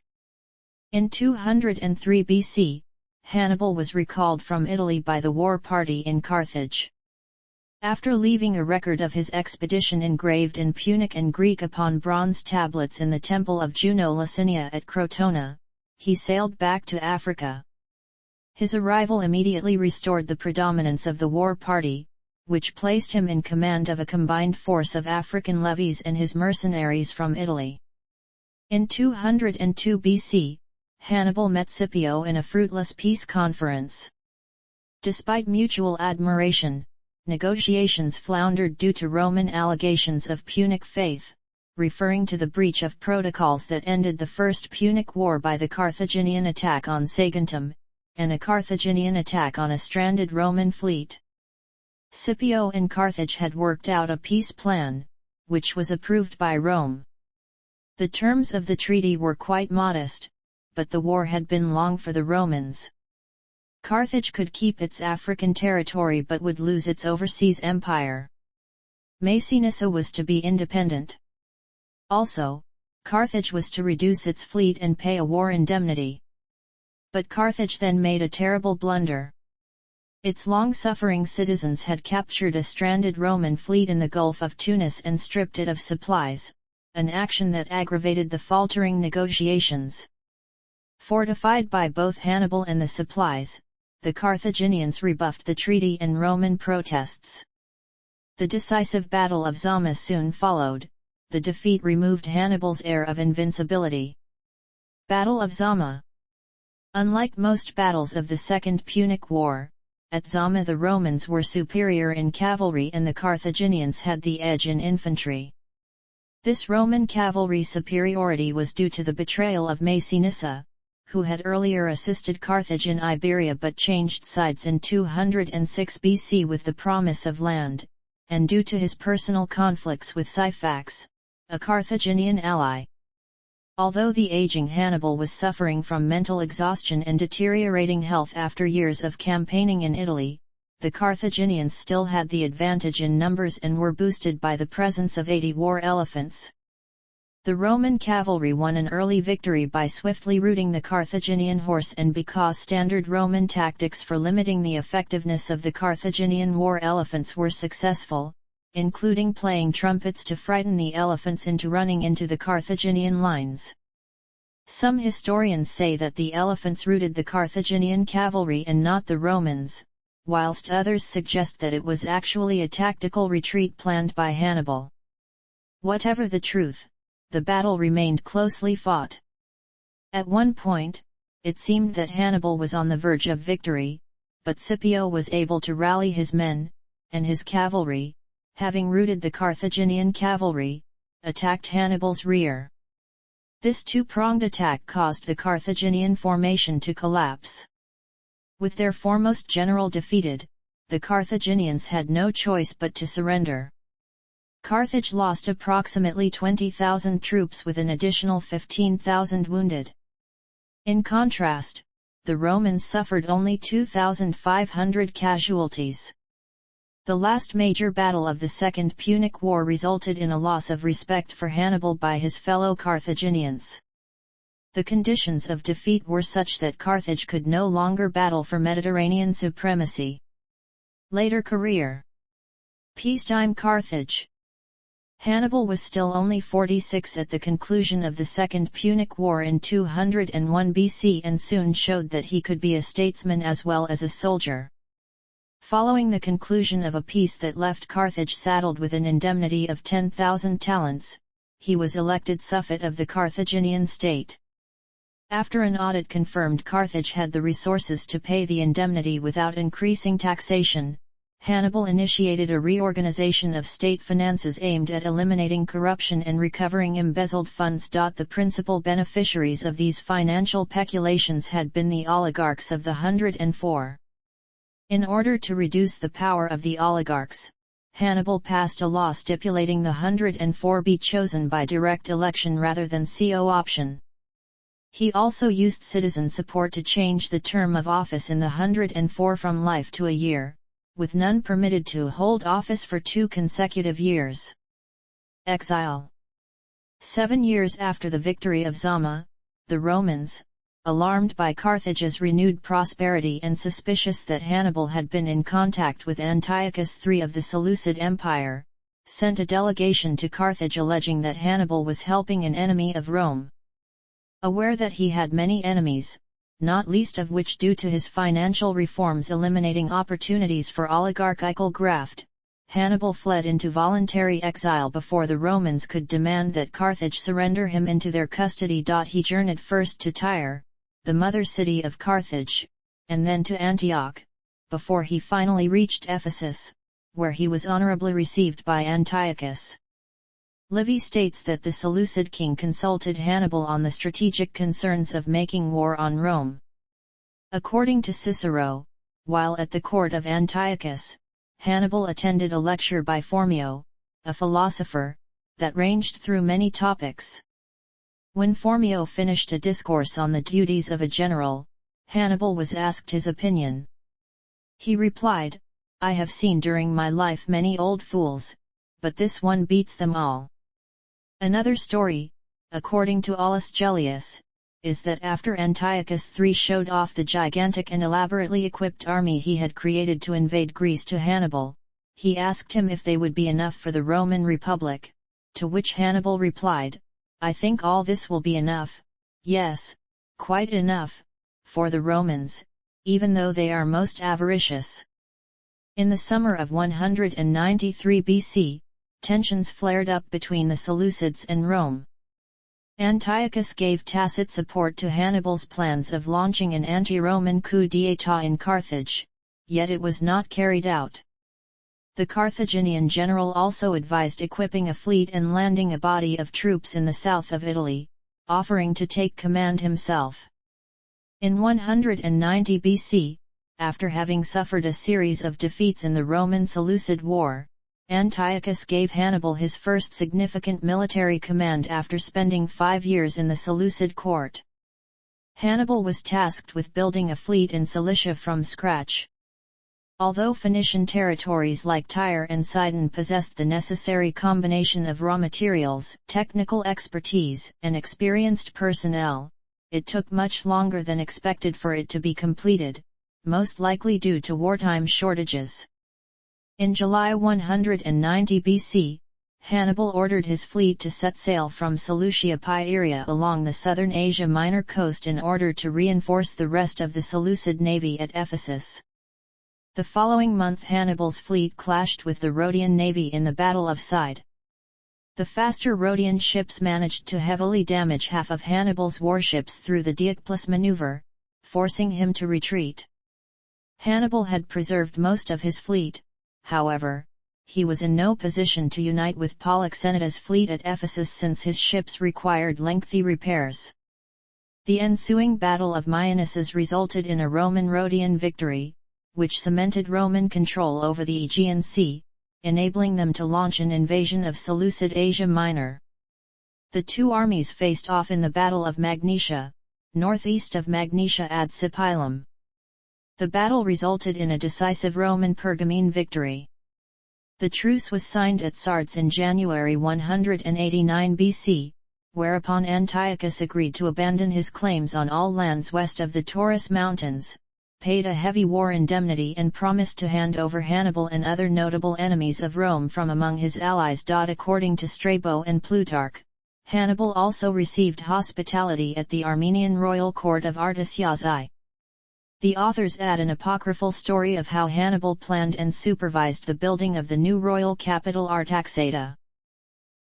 In 203 BC, Hannibal was recalled from Italy by the war party in Carthage. After leaving a record of his expedition engraved in Punic and Greek upon bronze tablets in the temple of Juno Licinia at Crotona, he sailed back to Africa. His arrival immediately restored the predominance of the war party, which placed him in command of a combined force of African levies and his mercenaries from Italy. In 202 BC, Hannibal met Scipio in a fruitless peace conference. Despite mutual admiration, negotiations floundered due to Roman allegations of Punic faith, referring to the breach of protocols that ended the First Punic War by the Carthaginian attack on Saguntum, and a Carthaginian attack on a stranded Roman fleet. Scipio and Carthage had worked out a peace plan, which was approved by Rome. The terms of the treaty were quite modest, but the war had been long for the Romans. Carthage could keep its African territory but would lose its overseas empire. Masinissa was to be independent. Also, Carthage was to reduce its fleet and pay a war indemnity. But Carthage then made a terrible blunder. Its long-suffering citizens had captured a stranded Roman fleet in the Gulf of Tunis and stripped it of supplies, an action that aggravated the faltering negotiations. Fortified by both Hannibal and the supplies, the Carthaginians rebuffed the treaty and Roman protests. The decisive Battle of Zama soon followed. The defeat removed Hannibal's air of invincibility. Battle of Zama. Unlike most battles of the Second Punic War, at Zama the Romans were superior in cavalry and the Carthaginians had the edge in infantry. This Roman cavalry superiority was due to the betrayal of Masinissa, who had earlier assisted Carthage in Iberia but changed sides in 206 BC with the promise of land, and due to his personal conflicts with Syphax, a Carthaginian ally. Although the aging Hannibal was suffering from mental exhaustion and deteriorating health after years of campaigning in Italy, the Carthaginians still had the advantage in numbers and were boosted by the presence of 80 war elephants. The Roman cavalry won an early victory by swiftly routing the Carthaginian horse and because standard Roman tactics for limiting the effectiveness of the Carthaginian war elephants were successful, including playing trumpets to frighten the elephants into running into the Carthaginian lines. Some historians say that the elephants routed the Carthaginian cavalry and not the Romans, whilst others suggest that it was actually a tactical retreat planned by Hannibal. Whatever the truth, the battle remained closely fought. At one point, it seemed that Hannibal was on the verge of victory, but Scipio was able to rally his men, and his cavalry, having routed the Carthaginian cavalry, attacked Hannibal's rear. This two-pronged attack caused the Carthaginian formation to collapse. With their foremost general defeated, the Carthaginians had no choice but to surrender. Carthage lost approximately 20,000 troops with an additional 15,000 wounded. In contrast, the Romans suffered only 2,500 casualties. The last major battle of the Second Punic War resulted in a loss of respect for Hannibal by his fellow Carthaginians. The conditions of defeat were such that Carthage could no longer battle for Mediterranean supremacy. Later career. Peacetime Carthage. Hannibal was still only 46 at the conclusion of the Second Punic War in 201 BC and soon showed that he could be a statesman as well as a soldier. Following the conclusion of a peace that left Carthage saddled with an indemnity of 10,000 talents, he was elected suffet of the Carthaginian state. After an audit confirmed Carthage had the resources to pay the indemnity without increasing taxation, Hannibal initiated a reorganization of state finances aimed at eliminating corruption and recovering embezzled funds. The principal beneficiaries of these financial peculations had been the oligarchs of the 104. In order to reduce the power of the oligarchs, Hannibal passed a law stipulating the 104 be chosen by direct election rather than co-option. He also used citizen support to change the term of office in the 104 from life to a year, with none permitted to hold office for 2 consecutive years. Exile. 7 years after the victory of Zama, the Romans, alarmed by Carthage's renewed prosperity and suspicious that Hannibal had been in contact with Antiochus III of the Seleucid Empire, sent a delegation to Carthage alleging that Hannibal was helping an enemy of Rome. Aware that he had many enemies, not least of which due to his financial reforms eliminating opportunities for oligarchical graft, Hannibal fled into voluntary exile before the Romans could demand that Carthage surrender him into their custody. He journeyed first to Tyre, the mother city of Carthage, and then to Antioch, before he finally reached Ephesus, where he was honorably received by Antiochus. Livy states that the Seleucid king consulted Hannibal on the strategic concerns of making war on Rome. According to Cicero, while at the court of Antiochus, Hannibal attended a lecture by Phormio, a philosopher, that ranged through many topics. When Phormio finished a discourse on the duties of a general, Hannibal was asked his opinion. He replied, "I have seen during my life many old fools, but this one beats them all." Another story, according to Aulus Gellius, is that after Antiochus III showed off the gigantic and elaborately equipped army he had created to invade Greece to Hannibal, he asked him if they would be enough for the Roman Republic, to which Hannibal replied, "I think all this will be enough, yes, quite enough, for the Romans, even though they are most avaricious." In the summer of 193 BC, tensions flared up between the Seleucids and Rome. Antiochus gave tacit support to Hannibal's plans of launching an anti-Roman coup d'état in Carthage, yet it was not carried out. The Carthaginian general also advised equipping a fleet and landing a body of troops in the south of Italy, offering to take command himself. In 190 BC, after having suffered a series of defeats in the Roman-Seleucid War, Antiochus gave Hannibal his first significant military command after spending 5 years in the Seleucid court. Hannibal was tasked with building a fleet in Cilicia from scratch. Although Phoenician territories like Tyre and Sidon possessed the necessary combination of raw materials, technical expertise, and experienced personnel, it took much longer than expected for it to be completed, most likely due to wartime shortages. In July 190 BC, Hannibal ordered his fleet to set sail from Seleucia Pieria along the southern Asia Minor coast in order to reinforce the rest of the Seleucid navy at Ephesus. The following month Hannibal's fleet clashed with the Rhodian navy in the Battle of Side. The faster Rhodian ships managed to heavily damage half of Hannibal's warships through the Dioclus maneuver, forcing him to retreat. Hannibal had preserved most of his fleet. However, he was in no position to unite with Polyxenida's fleet at Ephesus since his ships required lengthy repairs. The ensuing Battle of Myonissus resulted in a Roman-Rhodian victory, which cemented Roman control over the Aegean Sea, enabling them to launch an invasion of Seleucid Asia Minor. The two armies faced off in the Battle of Magnesia, northeast of Magnesia ad Sipylum. The battle resulted in a decisive Roman Pergamene victory. The truce was signed at Sardes in January 189 BC, whereupon Antiochus agreed to abandon his claims on all lands west of the Taurus Mountains, paid a heavy war indemnity and promised to hand over Hannibal and other notable enemies of Rome from among his allies. According to Strabo and Plutarch, Hannibal also received hospitality at the Armenian royal court of Artaxias. The authors add an apocryphal story of how Hannibal planned and supervised the building of the new royal capital Artaxata.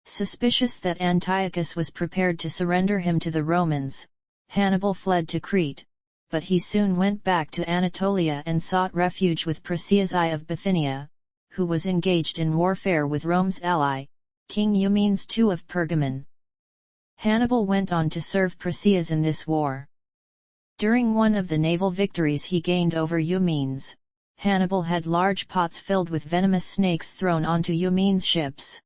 Suspicious that Antiochus was prepared to surrender him to the Romans, Hannibal fled to Crete, but he soon went back to Anatolia and sought refuge with Perseus I of Bithynia, who was engaged in warfare with Rome's ally, King Eumenes II of Pergamon. Hannibal went on to serve Perseus in this war. During one of the naval victories he gained over Eumenes, Hannibal had large pots filled with venomous snakes thrown onto Eumenes' ships.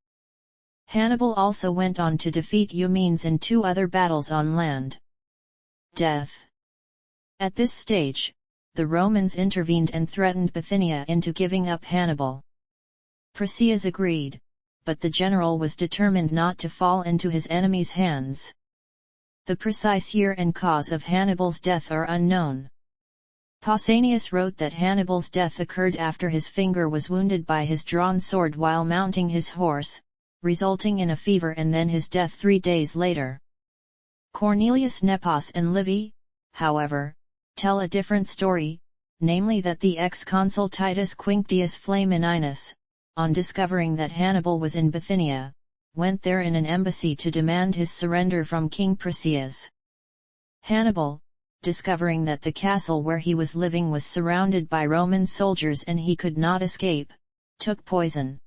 Hannibal also went on to defeat Eumenes in 2 other battles on land. Death. At this stage, the Romans intervened and threatened Bithynia into giving up Hannibal. Perseus agreed, but the general was determined not to fall into his enemies' hands. The precise year and cause of Hannibal's death are unknown. Pausanias wrote that Hannibal's death occurred after his finger was wounded by his drawn sword while mounting his horse, resulting in a fever, and then his death 3 days later. Cornelius Nepos and Livy, however, tell a different story, namely that the ex-consul Titus Quinctius Flamininus, on discovering that Hannibal was in Bithynia, went there in an embassy to demand his surrender from King Perseus. Hannibal, discovering that the castle where he was living was surrounded by Roman soldiers and he could not escape, took poison.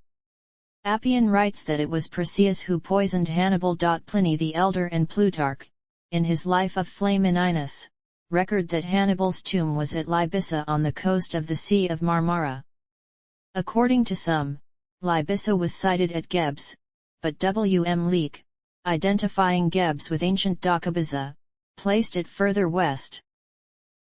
Appian writes that it was Perseus who poisoned Hannibal. Pliny the Elder and Plutarch, in his Life of Flamininus, record that Hannibal's tomb was at Libyssa on the coast of the Sea of Marmara. According to some, Libyssa was sited at Gebes, but W. M. Leake, identifying Gebes with ancient Dakabyza, placed it further west.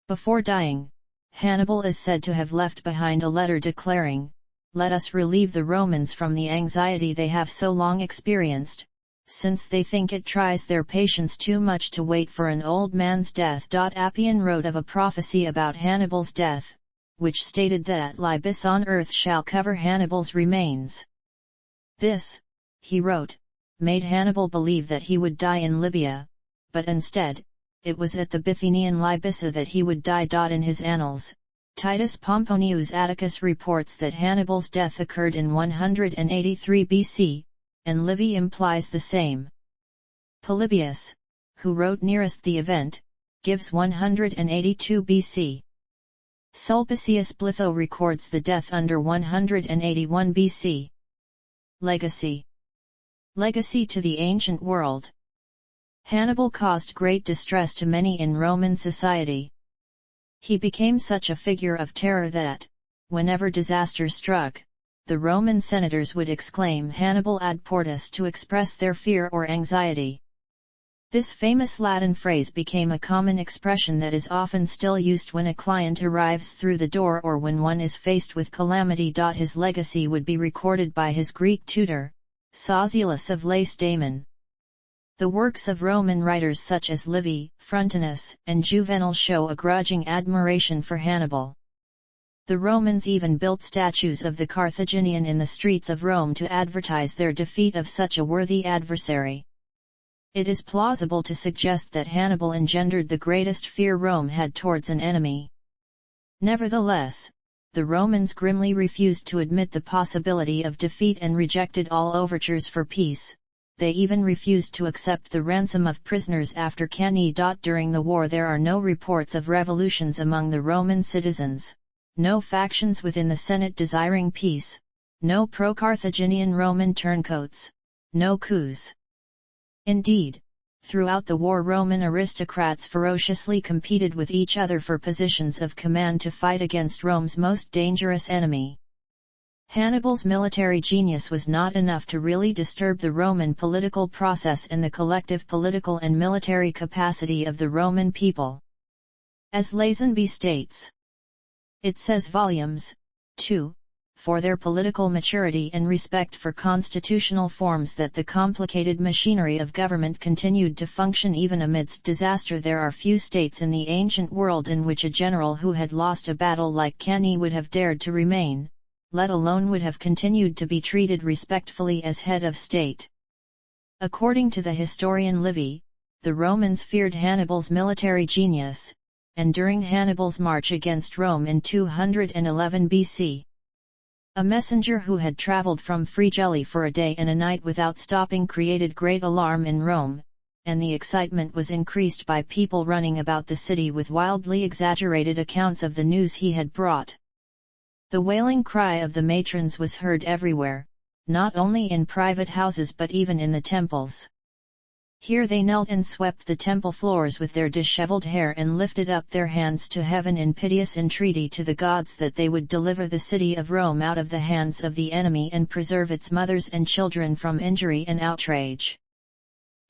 Before dying, Hannibal is said to have left behind a letter declaring, "Let us relieve the Romans from the anxiety they have so long experienced, since they think it tries their patience too much to wait for an old man's death." Appian wrote of a prophecy about Hannibal's death, which stated that Libyssa on earth shall cover Hannibal's remains. This, he wrote, made Hannibal believe that he would die in Libya, but instead, it was at the Bithynian Libyssa that he would die. In his annals, Titus Pomponius Atticus reports that Hannibal's death occurred in 183 BC, and Livy implies the same. Polybius, who wrote nearest the event, gives 182 BC. Sulpicius Blitho records the death under 181 BC. Legacy. Legacy to the ancient world. Hannibal caused great distress to many in Roman society. He became such a figure of terror that, whenever disaster struck, the Roman senators would exclaim Hannibal ad portas to express their fear or anxiety. This famous Latin phrase became a common expression that is often still used when a client arrives through the door or when one is faced with calamity. His legacy would be recorded by his Greek tutor, Sosilas of Lacedaemon. The works of Roman writers such as Livy, Frontinus, and Juvenal show a grudging admiration for Hannibal. The Romans even built statues of the Carthaginian in the streets of Rome to advertise their defeat of such a worthy adversary. It is plausible to suggest that Hannibal engendered the greatest fear Rome had towards an enemy. Nevertheless, the Romans grimly refused to admit the possibility of defeat and rejected all overtures for peace. They even refused to accept the ransom of prisoners after Cannae. During the war there are no reports of revolutions among the Roman citizens, no factions within the Senate desiring peace, no pro-Carthaginian Roman turncoats, no coups. Indeed, throughout the war Roman aristocrats ferociously competed with each other for positions of command to fight against Rome's most dangerous enemy. Hannibal's military genius was not enough to really disturb the Roman political process and the collective political and military capacity of the Roman people. As Lazenby states, it says volumes, too, for their political maturity and respect for constitutional forms that the complicated machinery of government continued to function even amidst disaster. There are few states in the ancient world in which a general who had lost a battle like Cannae would have dared to remain, let alone would have continued to be treated respectfully as head of state. According to the historian Livy, the Romans feared Hannibal's military genius, and during Hannibal's march against Rome in 211 BC, a messenger who had traveled from Fregellae for a day and a night without stopping created great alarm in Rome, and the excitement was increased by people running about the city with wildly exaggerated accounts of the news he had brought. The wailing cry of the matrons was heard everywhere, not only in private houses but even in the temples. Here they knelt and swept the temple floors with their disheveled hair and lifted up their hands to heaven in piteous entreaty to the gods that they would deliver the city of Rome out of the hands of the enemy and preserve its mothers and children from injury and outrage.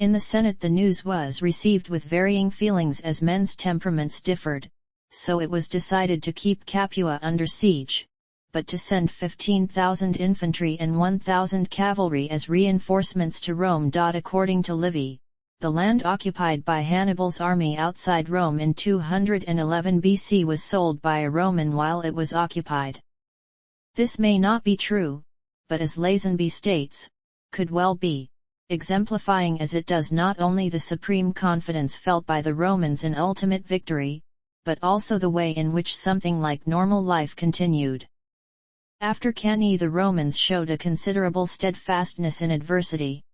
In the Senate the news was received with varying feelings as men's temperaments differed, so it was decided to keep Capua under siege, but to send 15,000 infantry and 1,000 cavalry as reinforcements to Rome. According to Livy, the land occupied by Hannibal's army outside Rome in 211 BC was sold by a Roman while it was occupied. This may not be true, but as Lazenby states, could well be, exemplifying as it does not only the supreme confidence felt by the Romans in ultimate victory, but also the way in which something like normal life continued. After Cannae, the Romans showed a considerable steadfastness in adversity.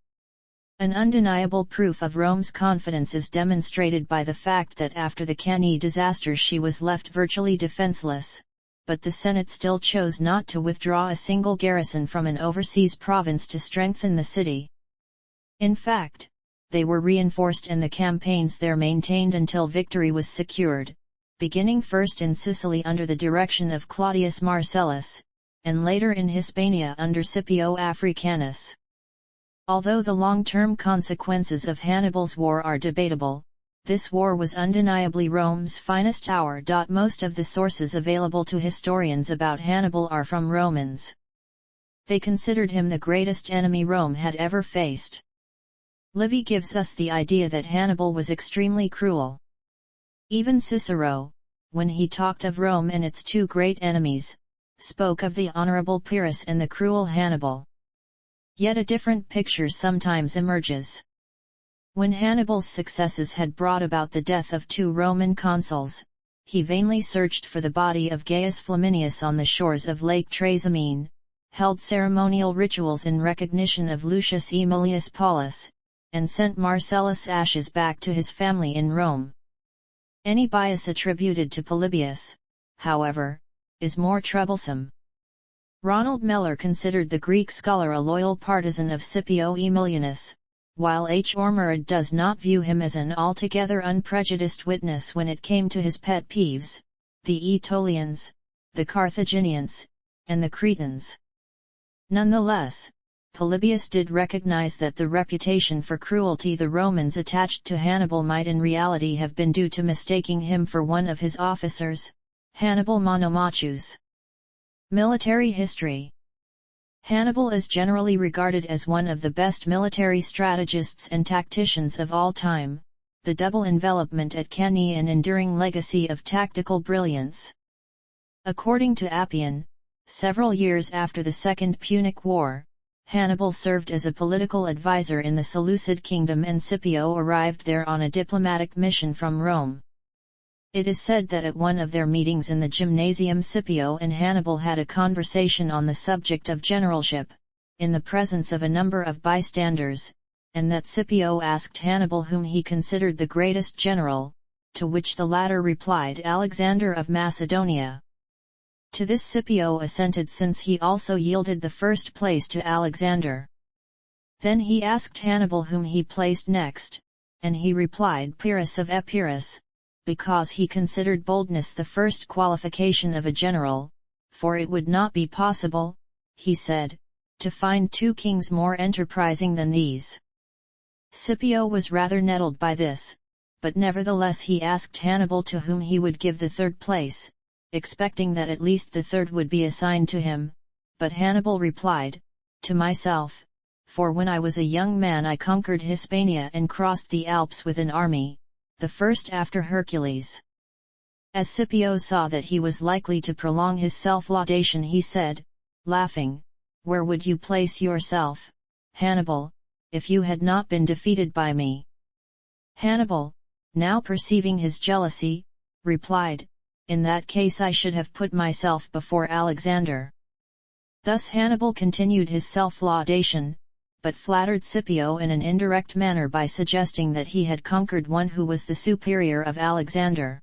An undeniable proof of Rome's confidence is demonstrated by the fact that after the Cannae disaster she was left virtually defenseless, but the Senate still chose not to withdraw a single garrison from an overseas province to strengthen the city. In fact, they were reinforced and the campaigns there maintained until victory was secured, beginning first in Sicily under the direction of Claudius Marcellus, and later in Hispania under Scipio Africanus. Although the long-term consequences of Hannibal's war are debatable, this war was undeniably Rome's finest hour. Most of the sources available to historians about Hannibal are from Romans. They considered him the greatest enemy Rome had ever faced. Livy gives us the idea that Hannibal was extremely cruel. Even Cicero, when he talked of Rome and its two great enemies, spoke of the honorable Pyrrhus and the cruel Hannibal. Yet a different picture sometimes emerges. When Hannibal's successes had brought about the death of two Roman consuls, he vainly searched for the body of Gaius Flaminius on the shores of Lake Trasimene, held ceremonial rituals in recognition of Lucius Aemilius Paulus, and sent Marcellus' ashes back to his family in Rome. Any bias attributed to Polybius, however, is more troublesome. Ronald Meller considered the Greek scholar a loyal partisan of Scipio Aemilianus, while H. Ormerod does not view him as an altogether unprejudiced witness when it came to his pet peeves, the Aetolians, the Carthaginians, and the Cretans. Nonetheless, Polybius did recognize that the reputation for cruelty the Romans attached to Hannibal might in reality have been due to mistaking him for one of his officers, Hannibal Monomachus. Military history. Hannibal is generally regarded as one of the best military strategists and tacticians of all time, the double envelopment at Cannae an enduring legacy of tactical brilliance. According to Appian, several years after the Second Punic War, Hannibal served as a political advisor in the Seleucid kingdom and Scipio arrived there on a diplomatic mission from Rome. It is said that at one of their meetings in the gymnasium Scipio and Hannibal had a conversation on the subject of generalship, in the presence of a number of bystanders, and that Scipio asked Hannibal whom he considered the greatest general, to which the latter replied Alexander of Macedonia. To this Scipio assented since he also yielded the first place to Alexander. Then he asked Hannibal whom he placed next, and he replied Pyrrhus of Epirus, because he considered boldness the first qualification of a general, for it would not be possible, he said, to find two kings more enterprising than these. Scipio was rather nettled by this, but nevertheless he asked Hannibal to whom he would give the third place, expecting that at least the third would be assigned to him, but Hannibal replied, to myself, for when I was a young man I conquered Hispania and crossed the Alps with an army, the first after Hercules. As Scipio saw that he was likely to prolong his self-laudation he said, laughing, where would you place yourself, Hannibal, if you had not been defeated by me? Hannibal, now perceiving his jealousy, replied, in that case I should have put myself before Alexander. Thus Hannibal continued his self-laudation, but flattered Scipio in an indirect manner by suggesting that he had conquered one who was the superior of Alexander.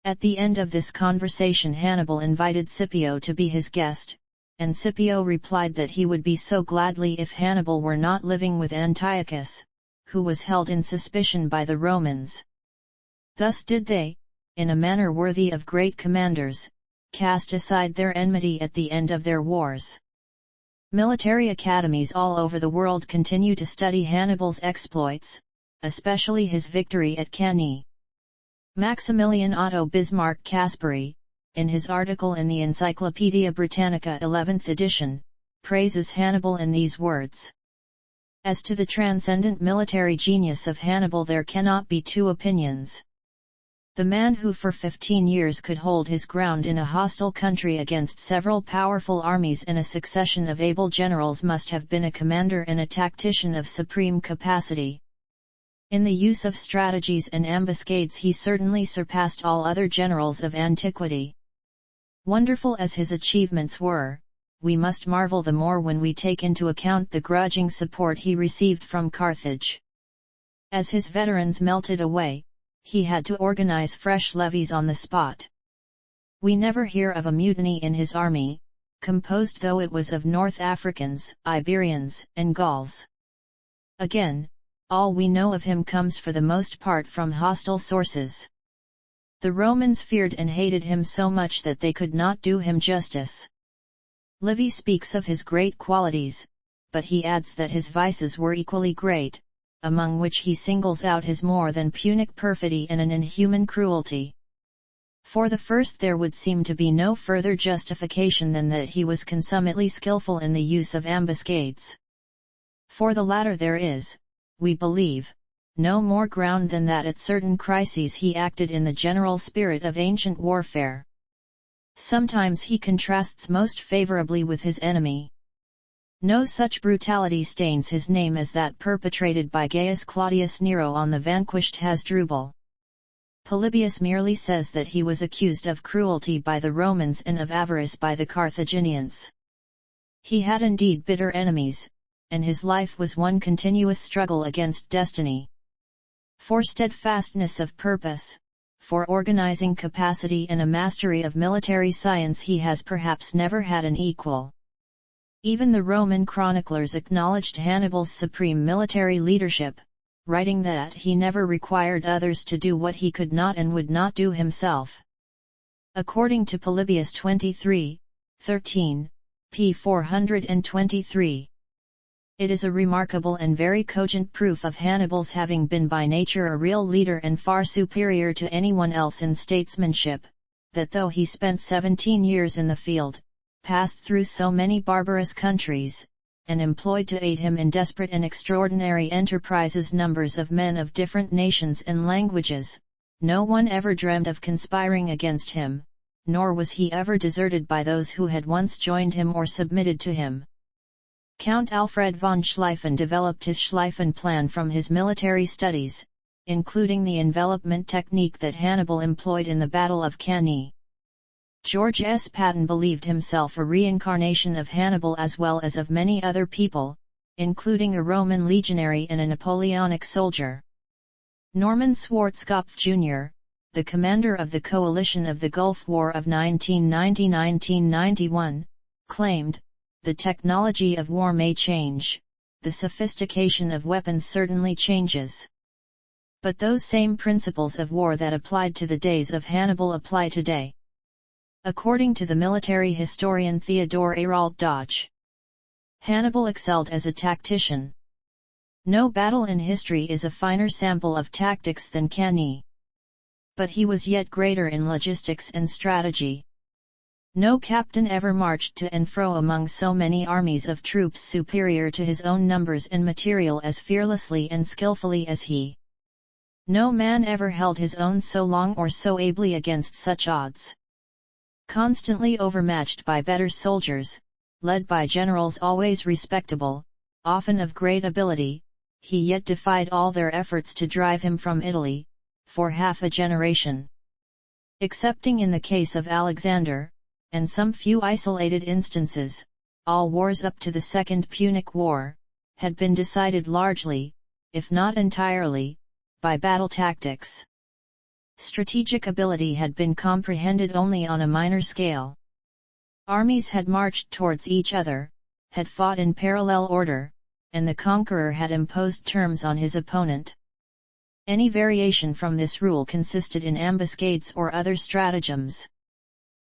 At the end of this conversation Hannibal invited Scipio to be his guest, and Scipio replied that he would be so gladly if Hannibal were not living with Antiochus, who was held in suspicion by the Romans. Thus did they, in a manner worthy of great commanders, cast aside their enmity at the end of their wars. Military academies all over the world continue to study Hannibal's exploits, especially his victory at Cannae. Maximilian Otto Bismarck Caspary, in his article in the Encyclopaedia Britannica 11th edition, praises Hannibal in these words. As to the transcendent military genius of Hannibal there cannot be two opinions. The man who for 15 years could hold his ground in a hostile country against several powerful armies and a succession of able generals must have been a commander and a tactician of supreme capacity. In the use of strategies and ambuscades he certainly surpassed all other generals of antiquity. Wonderful as his achievements were, we must marvel the more when we take into account the grudging support he received from Carthage. As his veterans melted away, he had to organize fresh levies on the spot. We never hear of a mutiny in his army, composed though it was of North Africans, Iberians, and Gauls. Again, all we know of him comes for the most part from hostile sources. The Romans feared and hated him so much that they could not do him justice. Livy speaks of his great qualities, but he adds that his vices were equally great, among which he singles out his more than Punic perfidy and an inhuman cruelty. For the first there would seem to be no further justification than that he was consummately skillful in the use of ambuscades. For the latter there is, we believe, no more ground than that at certain crises he acted in the general spirit of ancient warfare. Sometimes he contrasts most favorably with his enemy. No such brutality stains his name as that perpetrated by Gaius Claudius Nero on the vanquished Hasdrubal. Polybius merely says that he was accused of cruelty by the Romans and of avarice by the Carthaginians. He had indeed bitter enemies, and his life was one continuous struggle against destiny. For steadfastness of purpose, for organizing capacity and a mastery of military science he has perhaps never had an equal. Even the Roman chroniclers acknowledged Hannibal's supreme military leadership, writing that he never required others to do what he could not and would not do himself. According to Polybius 23:13, p. 423. It is a remarkable and very cogent proof of Hannibal's having been by nature a real leader and far superior to anyone else in statesmanship, that though he spent 17 years in the field, passed through so many barbarous countries, and employed to aid him in desperate and extraordinary enterprises numbers of men of different nations and languages, no one ever dreamed of conspiring against him, nor was he ever deserted by those who had once joined him or submitted to him. Count Alfred von Schlieffen developed his Schlieffen plan from his military studies, including the envelopment technique that Hannibal employed in the Battle of Cannae. George S. Patton believed himself a reincarnation of Hannibal as well as of many other people, including a Roman legionary and a Napoleonic soldier. Norman Schwarzkopf Jr., the commander of the coalition of the Gulf War of 1990–1991, claimed, "The technology of war may change, the sophistication of weapons certainly changes. But those same principles of war that applied to the days of Hannibal apply today." According to the military historian Theodore Arald Dodge, Hannibal excelled as a tactician. No battle in history is a finer sample of tactics than Cannae. But he was yet greater in logistics and strategy. No captain ever marched to and fro among so many armies of troops superior to his own numbers and material as fearlessly and skillfully as he. No man ever held his own so long or so ably against such odds. Constantly overmatched by better soldiers, led by generals always respectable, often of great ability, he yet defied all their efforts to drive him from Italy, for half a generation. Excepting in the case of Alexander, and some few isolated instances, all wars up to the Second Punic War, had been decided largely, if not entirely, by battle tactics. Strategic ability had been comprehended only on a minor scale. Armies had marched towards each other, had fought in parallel order, and the conqueror had imposed terms on his opponent. Any variation from this rule consisted in ambuscades or other stratagems.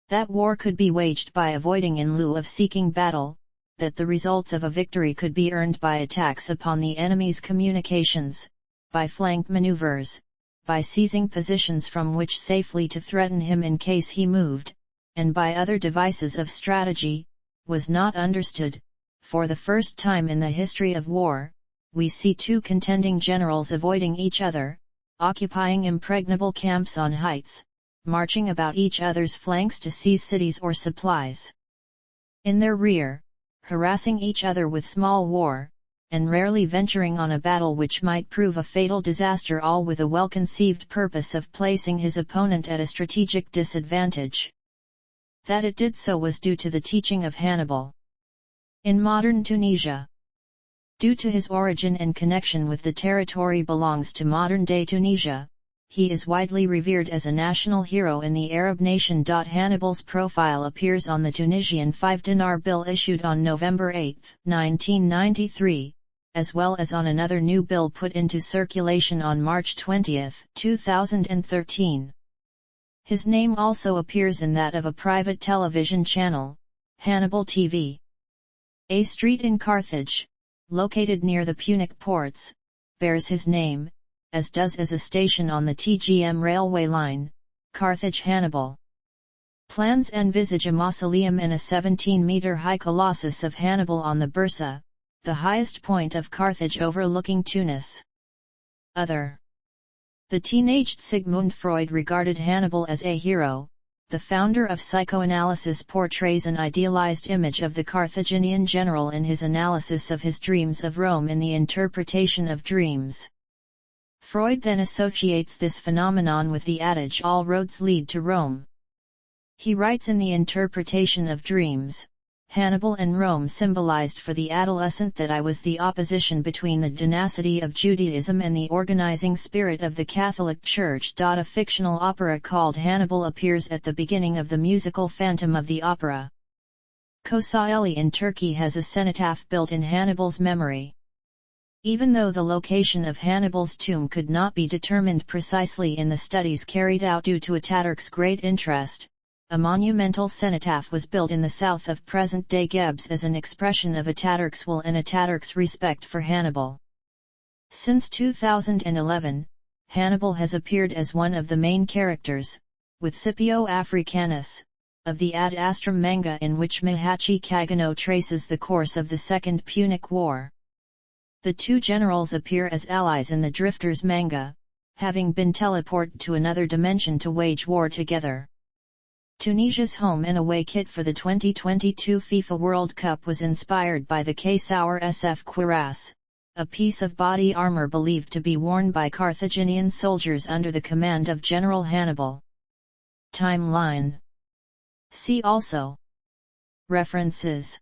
That war could be waged by avoiding in lieu of seeking battle, that the results of a victory could be earned by attacks upon the enemy's communications, by flank maneuvers, by seizing positions from which safely to threaten him in case he moved, and by other devices of strategy, was not understood. For the first time in the history of war, we see two contending generals avoiding each other, occupying impregnable camps on heights, marching about each other's flanks to seize cities or supplies. In their rear, harassing each other with small war, and rarely venturing on a battle which might prove a fatal disaster, all with a well-conceived purpose of placing his opponent at a strategic disadvantage. That it did so was due to the teaching of Hannibal. In modern Tunisia, due to his origin and connection with the territory belongs to modern-day Tunisia, he is widely revered as a national hero in the Arab nation. Hannibal's profile appears on the Tunisian 5 dinar bill issued on November 8, 1993, as well as on another new bill put into circulation on March 20, 2013. His name also appears in that of a private television channel, Hannibal TV. A street in Carthage, located near the Punic ports, bears his name, as does a station on the TGM railway line, Carthage-Hannibal. Plans envisage a mausoleum and a 17-meter-high colossus of Hannibal on the Bursa, the highest point of Carthage overlooking Tunis. Other. The teenaged Sigmund Freud regarded Hannibal as a hero. The founder of psychoanalysis portrays an idealized image of the Carthaginian general in his analysis of his dreams of Rome in the interpretation of dreams. Freud then associates this phenomenon with the adage all roads lead to Rome. He writes in the interpretation of dreams, Hannibal and Rome symbolized for the adolescent that I was the opposition between the tenacity of Judaism and the organizing spirit of the Catholic Church. A fictional opera called Hannibal appears at the beginning of the musical Phantom of the Opera. Kocaeli in Turkey has a cenotaph built in Hannibal's memory. Even though the location of Hannibal's tomb could not be determined precisely in the studies carried out due to Ataturk's great interest, a monumental cenotaph was built in the south of present-day Gebze as an expression of Ataturk's will and Ataturk's respect for Hannibal. Since 2011, Hannibal has appeared as one of the main characters, with Scipio Africanus, of the Ad Astrum manga in which Mihachi Kagano traces the course of the Second Punic War. The two generals appear as allies in the Drifters manga, having been teleported to another dimension to wage war together. Tunisia's home and away kit for the 2022 FIFA World Cup was inspired by the K-Sauer SF cuirass, a piece of body armor believed to be worn by Carthaginian soldiers under the command of General Hannibal. Timeline. See also. References.